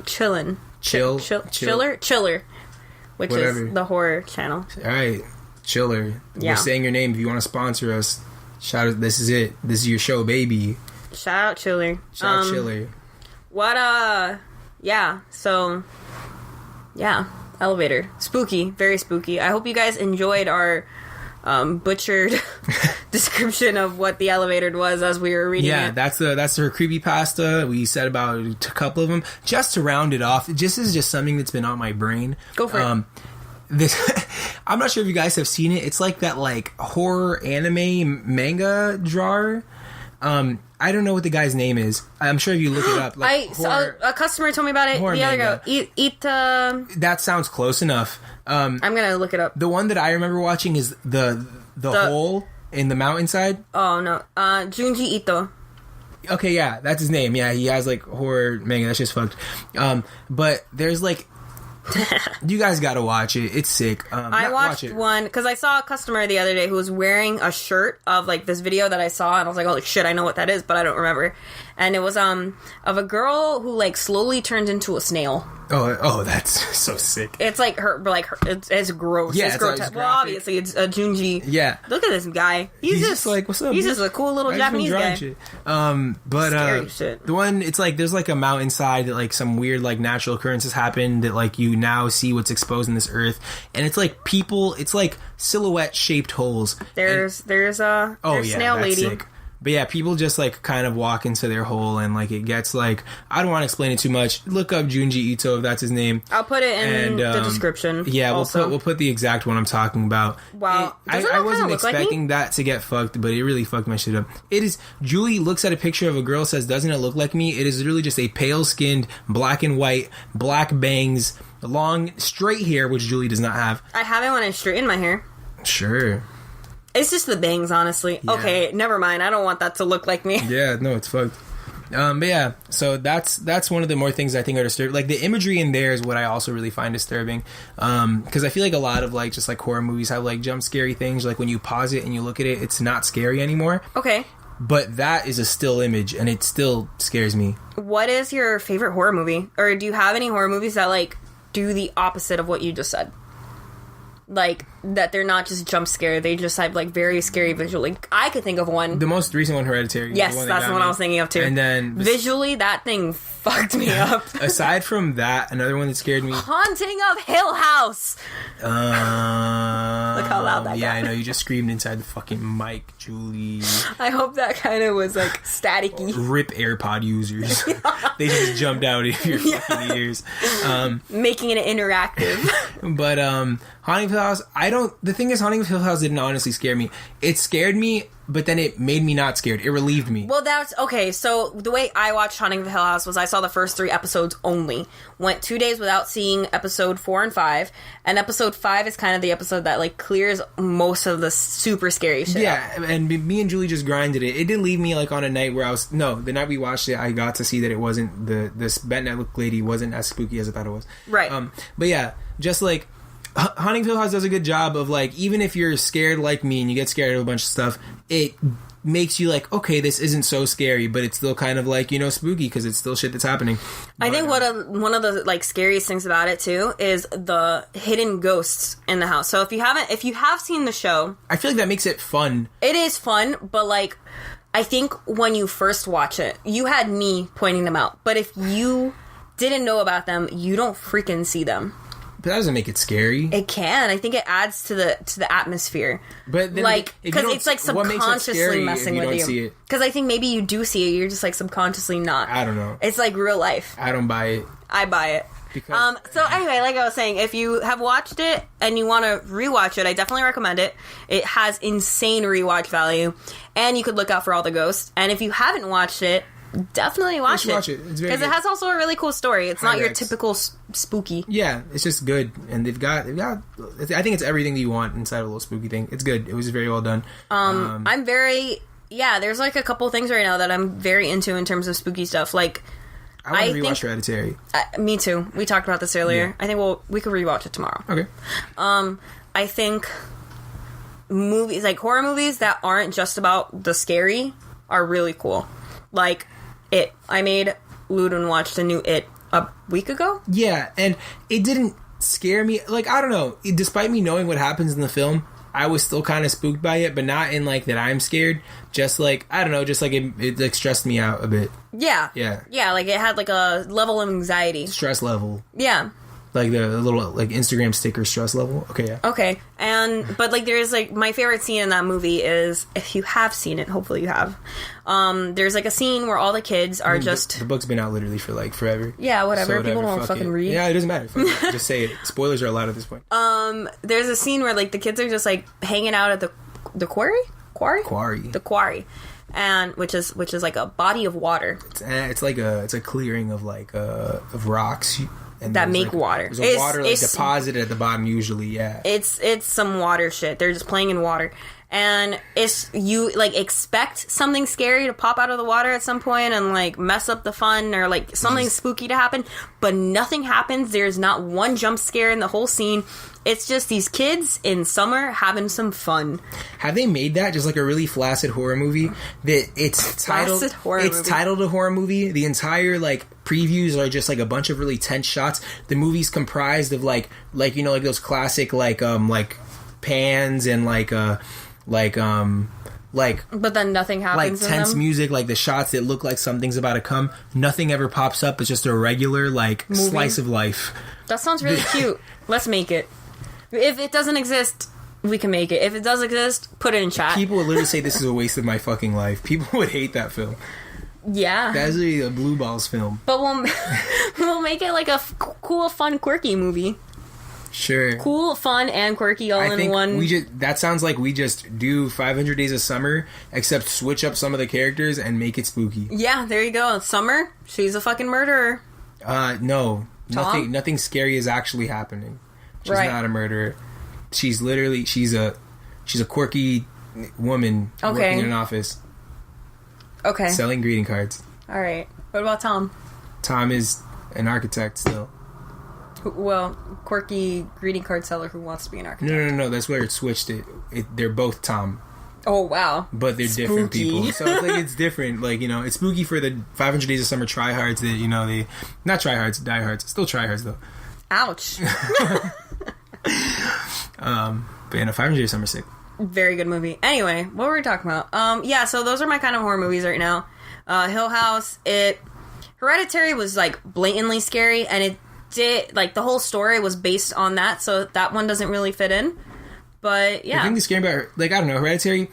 Chillin'. Chiller, which is the horror channel. Alright, Chiller. Yeah. We're saying your name. If you want to sponsor us, shout out, this is it. This is your show, baby. Shout out Chiller. Shout out Chiller. Yeah, so, yeah, elevator. Spooky, very spooky. I hope you guys enjoyed our butchered description of what the elevator was as we were reading it. Yeah, that's her creepypasta. We said about a couple of them. Just to round it off, this is just something that's been on my brain. Go for it. I'm not sure if you guys have seen it. It's like that like horror anime manga drawer. I don't know what the guy's name is. I'm sure if you look it up. Like a customer told me about it the other day. That sounds close enough. I'm gonna look it up. The one that I remember watching is the hole in the mountainside. Oh no, Junji Ito. Okay, yeah, that's his name. Yeah, he has like horror manga. That's just fucked. But there's like. You guys gotta watch it. It's sick. I watched one because I saw a customer the other day who was wearing a shirt of like this video that I saw, and I was like, "Oh shit, I know what that is," but I don't remember. And it was of a girl who like slowly turned into a snail. Oh, that's so sick. It's like it's gross. Yeah, it's grotesque. Well, obviously it's a Junji. Yeah, look at this guy. He's just like, what's up? He's just a cool little Japanese guy. Shit. But scary shit. The one, it's like there's like a mountainside that like some weird like natural occurrences happen that like you now see what's exposed in this earth, and it's like people. It's like silhouette shaped holes. There's snail lady. Sick. But yeah, people just like kind of walk into their hole, and like it gets like, I don't want to explain it too much. Look up Junji Ito if that's his name. I'll put it in the description. Yeah, we'll put the exact one I'm talking about. Wow, I wasn't expecting that to get fucked, but it really fucked my shit up. It is. Julie looks at a picture of a girl, says, "Doesn't it look like me?" It is literally just a pale skinned, black and white, black bangs, long straight hair, which Julie does not have. I have it when I straighten my hair. Sure. It's just the bangs, honestly. Yeah. Okay, never mind. I don't want that to look like me. Yeah, no, it's fucked. But yeah, so that's one of the more things I think are disturbing. Like the imagery in there is what I also really find disturbing. Because I feel like a lot of like just like horror movies have like jump scary things. Like when you pause it and you look at it, it's not scary anymore. Okay. but that is a still image, and it still scares me. What is your favorite horror movie? Or do you have any horror movies that, like, do the opposite of what you just said? Like, that they're not just jump scare, they just have, like, very scary visually. I could think of one. The most recent one, Hereditary. Yes, that's the one I was thinking of, too. And then... Visually, that thing fucked me up. Aside from that, another one that scared me... Haunting of Hill House! Look how loud that got. Yeah, I know, you just screamed inside the fucking mic, Julie. I hope that kind of was, like, staticky. RIP AirPod users. They just jumped out of your fucking ears. Making it interactive. But, Haunting of Hill House, the thing is, Haunting of Hill House didn't honestly scare me. It scared me, but then it made me not scared. It relieved me. Well, that's, okay, so the way I watched Haunting of Hill House was I saw the first 3 episodes only. Went 2 days without seeing episode 4 and 5, and episode 5 is kind of the episode that, like, clears most of the super scary shit Yeah, up. And me and Julie just grinded it. It didn't leave me, like, on a night where the night we watched it, I got to see that it wasn't, this bent network lady wasn't as spooky as I thought it was. Right. But yeah, just, like, Haunting of Hill House does a good job of, like, even if you're scared like me and you get scared of a bunch of stuff, it makes you like, okay, this isn't so scary, but it's still kind of like, you know, spooky because it's still shit that's happening. I think one of the, like, scariest things about it too is the hidden ghosts in the house. So if you have seen the show, I feel like that makes it fun. It is fun, but, like, I think when you first watch it, you had me pointing them out. But if you didn't know about them, you don't freaking see them. But that doesn't make it scary. It can. I think it adds to the atmosphere. But then, like, because it's like subconsciously messing with you. Because I think maybe you do see it. You're just like subconsciously not. I don't know. It's like real life. I don't buy it. I buy it. Because so anyway, like I was saying, if you have watched it and you want to rewatch it, I definitely recommend it. It has insane rewatch value, and you could look out for all the ghosts. And if you haven't watched it, definitely watch it. It's because it has also a really cool story. It's not your typical spooky. Yeah, it's just good, and they've got. I think it's everything that you want inside of a little spooky thing. It's good. It was very well done. I'm very there's like a couple things right now that I'm very into in terms of spooky stuff. Like, I want to rewatch Hereditary. Me too. We talked about this earlier. Yeah. I think we could rewatch it tomorrow. Okay. I think movies, like horror movies that aren't just about the scary, are really cool. Like It. I made Ludwin watch the new It a week ago. Yeah, and it didn't scare me. Like, I don't know. Despite me knowing what happens in the film, I was still kind of spooked by it, but not in, like, that I'm scared. Just, like, I don't know, just, like, it like, stressed me out a bit. Yeah. Yeah. Yeah, like, it had, like, a level of anxiety. Stress level. Yeah. Like, the little, like, Instagram sticker stress level. Okay, yeah. Okay. But, like, there's, like, my favorite scene in that movie is, if you have seen it, hopefully you have, there's, like, a scene where all the kids are just... The book's been out literally for, like, forever. Yeah, whatever. People don't fucking read. Yeah, it doesn't matter. Just say it. Spoilers are allowed at this point. There's a scene where, like, the kids are just, like, hanging out at the quarry? Quarry. The quarry. And which is like a body of water. It's a clearing of, like, of rocks. And that make, like, water. There's water, like, deposited at the bottom usually, yeah. It's some water shit. They're just playing in water. And you, like, expect something scary to pop out of the water at some point and, like, mess up the fun or, like, something spooky to happen. But nothing happens. There's not one jump scare in the whole scene. It's just these kids in summer having some fun. Have they made that just like a really flaccid horror movie? That it's titled a horror movie. The entire, like, previews are just like a bunch of really tense shots. The movie's comprised of like you know, like those classic like pans and but then nothing happens. Like tense music, like the shots that look like something's about to come. Nothing ever pops up. It's just a regular like movie. Slice of life. That sounds really cute. Let's make it. If it doesn't exist, we can make it. If it does exist, put it in chat. People would literally say this is a waste of my fucking life. People would hate that film. Yeah. That's really a Blue Balls film. But we'll make it like a cool, fun, quirky movie. Sure. Cool, fun, and quirky all in one. That sounds like we just do 500 Days of Summer, except switch up some of the characters and make it spooky. Yeah, there you go. Summer, she's a fucking murderer. No. Tom? Nothing scary is actually happening. She's not a murderer. She's a quirky woman working in an office. Okay. Selling greeting cards. All right. What about Tom? Tom is an architect still. Well, quirky greeting card seller who wants to be an architect. No. That's where it switched it. They're both Tom. Oh, wow. But they're different people. So it's like, it's different. Like, you know, it's spooky for the 500 Days of Summer tryhards that, you know, they... Not tryhards, diehards. Still tryhards, though. Ouch. But yeah, no, 500 Days of Summer sick. Very good movie. Anyway, what were we talking about? Yeah, so those are my kind of horror movies right now. Hill House, Hereditary was, like, blatantly scary, and it did, like, the whole story was based on that, so that one doesn't really fit in. But, yeah. I think the scary about, like, I don't know, Hereditary,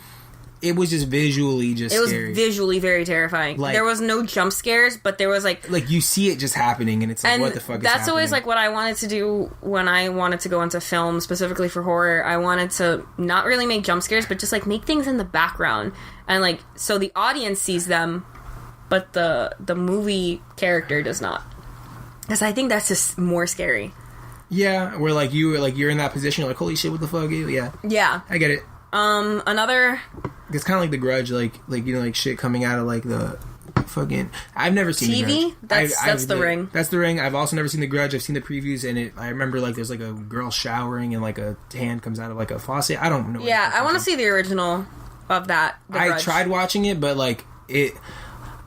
it was just visually just scary. It was visually very terrifying. Like, there was no jump scares, but there was, like... Like, you see it just happening, and it's like, what the fuck is happening? That's always, like, what I wanted to do when I wanted to go into film, specifically for horror. I wanted to not really make jump scares, but just, like, make things in the background. And, like, so the audience sees them, but the movie character does not. Because I think that's just more scary. Yeah, where, like, you're in that position, you're like, holy shit, what the fuck? Yeah. Yeah. I get it. Another... It's kind of like The Grudge, like, you know, like, shit coming out of, like, the fucking... I've never seen TV? The Grudge. That's The Ring. That's The Ring. I've also never seen The Grudge. I've seen the previews, and I remember, like, there's, like, a girl showering, and, like, a hand comes out of, like, a faucet. I don't know. Yeah, I want to see the original of that, The Grudge. I tried watching it, but, like,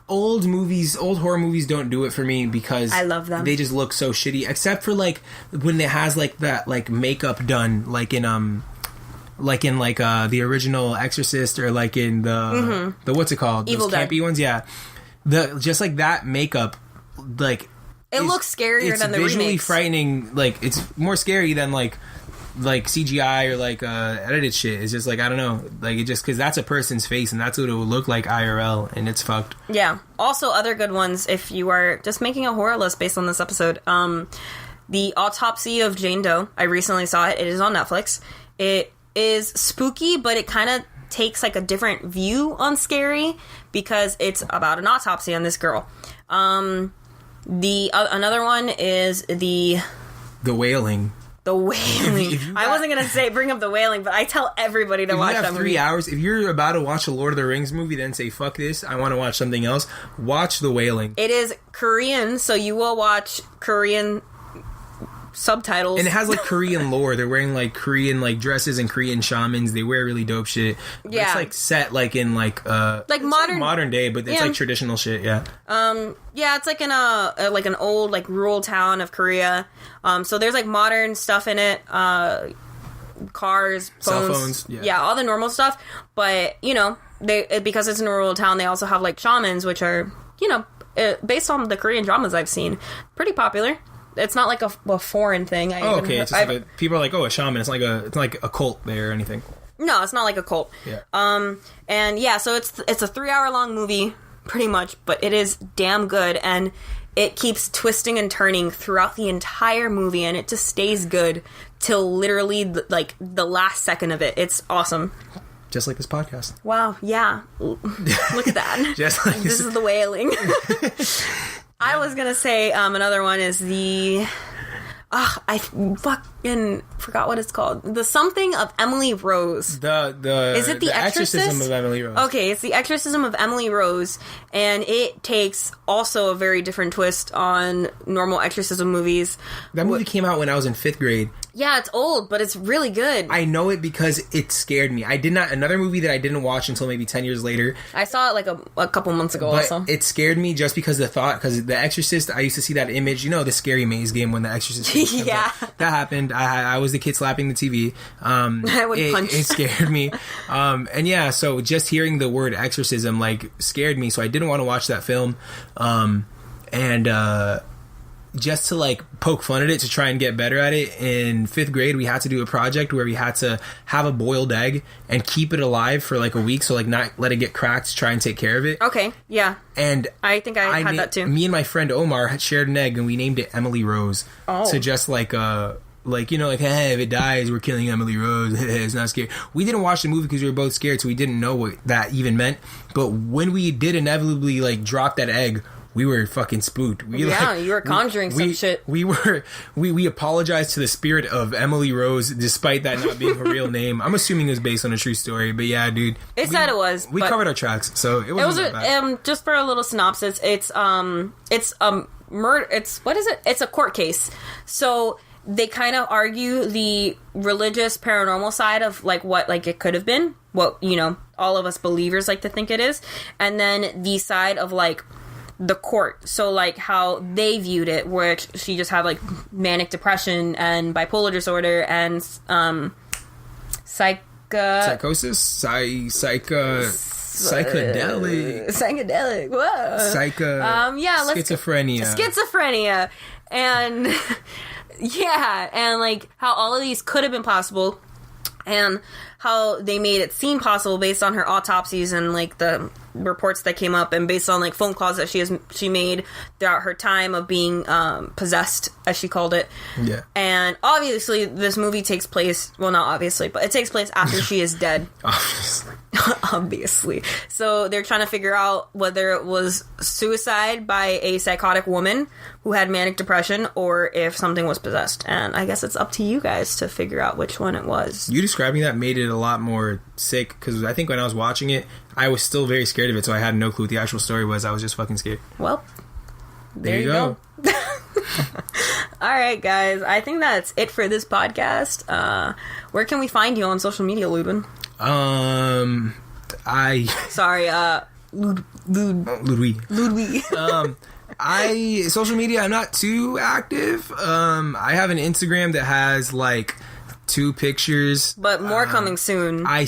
old horror movies don't do it for me because I love them. They just look so shitty, except for, like, when it has, like, that, like, makeup done, like in the original Exorcist, or like in the what's it called? Evil Those campy Dead ones, yeah. Just like that makeup, like it looks scarier than the remakes. It's visually frightening. Like, it's more scary than like CGI or like edited shit. It's just like, I don't know, like, it just, because that's a person's face and that's what it would look like IRL, and it's fucked. Yeah. Also, other good ones if you are just making a horror list based on this episode. The Autopsy of Jane Doe. I recently saw it. It is on Netflix. It is spooky, but it kind of takes like a different view on scary because it's about an autopsy on this girl. Another one is the Wailing. The Wailing. I wasn't gonna bring up The Wailing, but I tell everybody to watch that movie. 3 hours. If you're about to watch a Lord of the Rings movie, then say fuck this, I want to watch something else. Watch The Wailing. It is Korean, so you will watch Korean subtitles, and it has like Korean lore. They're wearing like Korean like dresses and Korean shamans. They wear really dope shit. But yeah, it's like set like in like modern day, but it's like traditional shit. Yeah. Yeah, it's like in like an old like rural town of Korea. So there's like modern stuff in it. Cars, phones, cell phones. Yeah, all the normal stuff. But you know, because it's in a rural town, they also have like shamans, which are, you know, based on the Korean dramas I've seen, pretty popular. It's not like a foreign thing. Okay. It's just like people are like, oh, a shaman. It's like a cult there or anything. No, it's not like a cult. Yeah. And yeah, so it's a 3-hour-long movie, pretty much, but it is damn good, and it keeps twisting and turning throughout the entire movie, and it just stays good till literally the last second of it. It's awesome. Just like this podcast. Wow. Yeah. Look at that. Just like this is The Wailing. I was gonna say another one is the... I fucking forgot what it's called. The something of Emily Rose. Is it the Exorcism of Emily Rose? Okay, it's the Exorcism of Emily Rose, and it takes also a very different twist on normal exorcism movies. That movie came out when I was in 5th grade. Yeah, it's old, but it's really good. I know it because it scared me. Another movie that I didn't watch until maybe 10 years later. I saw it like a couple months ago also. It scared me just because because The Exorcist, I used to see that image, you know, the scary maze game when The Exorcist yeah. That happened. I was the kid slapping the TV. I would punch. It scared me. And yeah, so just hearing the word exorcism like scared me, so I didn't want to watch that film. Just to like poke fun at it, to try and get better at it, in 5th grade we had to do a project where we had to have a boiled egg and keep it alive for like a week, so like not let it get cracked, to try and take care of it. Okay, yeah. And I think I had that too. Me and my friend Omar had shared an egg, and we named it Emily Rose. Oh. So just like you know, like, hey, if it dies, we're killing Emily Rose. It's not scary. We didn't watch the movie because we were both scared, so we didn't know what that even meant. But when we did inevitably like drop that egg, we were fucking spooked. You were conjuring some shit. We apologized to the spirit of Emily Rose, despite that not being her real name. I'm assuming it was based on a true story, but yeah, dude. It said it was. We covered our tracks, so it wasn't that bad. Just for a little synopsis, it's a murder. What is it? It's a court case. So they kind of argue the religious paranormal side of like what like it could have been, what, you know, all of us believers like to think it is, and then the side of like the court, so like how they viewed it, which she just had like manic depression and bipolar disorder and psychosis, psychedelic, whoa, schizophrenia, and yeah, and like how all of these could have been possible, and how they made it seem possible based on her autopsies and like the reports that came up, and based on like phone calls that she made throughout her time of being possessed, as she called it. Yeah. And obviously this movie takes place, well, not obviously, but it takes place after she is dead. Obviously. So they're trying to figure out whether it was suicide by a psychotic woman who had manic depression, or if something was possessed. And I guess it's up to you guys to figure out which one it was. You describing that made it a lot more sick, because I think when I was watching it, I was still very scared of it, so I had no clue what the actual story was. I was just fucking scared. Well, there you go. All right, guys. I think that's it for this podcast. Where can we find you on social media, Ludwin? Ludwig. Social media, I'm not too active. I have an Instagram that has like 2 pictures, but more coming soon. I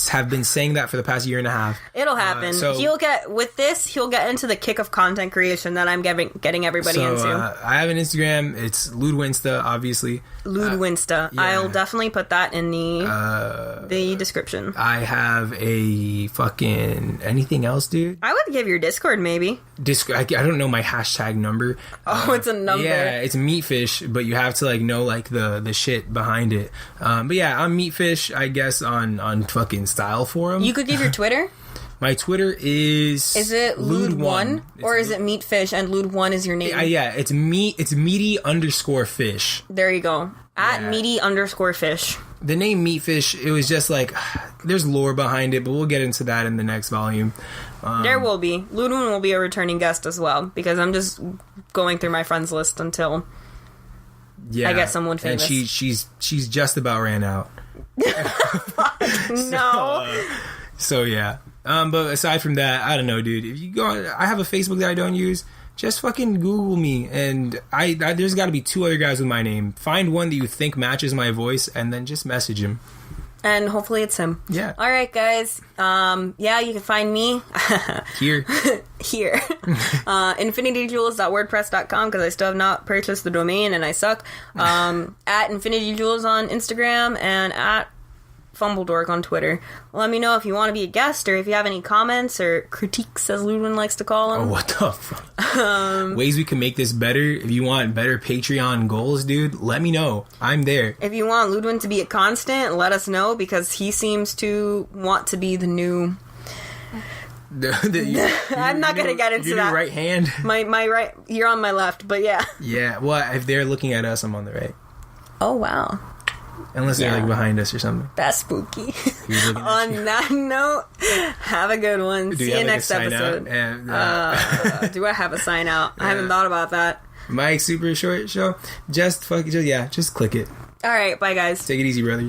have been saying that for the past year and a half. It'll happen. He'll get into the kick of content creation that I'm getting everybody into. I have an Instagram. It's Ludwinsta, obviously. Ludwinsta. Yeah. I'll definitely put that in the description. I have a fucking anything else, dude. I would give your Discord maybe. I don't know my hashtag number. Oh, it's a number. Yeah, it's Meatfish, but you have to like know like the shit behind it. But yeah, I'm Meatfish, I guess, on fucking Style Forum. You could give your Twitter. My Twitter is it Lud1? Or is it Meatfish and Lud1 is your name? Yeah, it's meaty_fish. There you go. At meaty_fish. The name Meatfish, it was just like, there's lore behind it, but we'll get into that in the next volume. There will be. Ludwin will be a returning guest as well, because I'm just going through my friends list until I get someone famous. And she's just about ran out. No. So yeah. But aside from that, I don't know, dude. If you go, I have a Facebook that I don't use. Just fucking Google me, and I there's got to be 2 other guys with my name. Find one that you think matches my voice, and then just message him. And hopefully it's him. Yeah. All right, guys. Yeah, you can find me here. InfinityJules.wordpress.com, because I still have not purchased the domain and I suck. At InfinityJules on Instagram, and at Fumbledork on Twitter. Let me know if you want to be a guest, or if you have any comments or critiques, as Ludwin likes to call them. Oh, what the fuck? Ways we can make this better. If you want better Patreon goals, dude, let me know. I'm there. If you want Ludwin to be a constant, let us know, because he seems to want to be the new... I'm not going to get into that. Your right hand? My right... You're on my left, but yeah. Yeah, well, if they're looking at us, I'm on the right. Oh, wow. Unless they're like behind us or something. That's spooky. On that note, have a good one. See you next episode. Do I have a sign out? I haven't thought about that. Mike's super short show. Just click it. All right, bye guys. Take it easy, brother.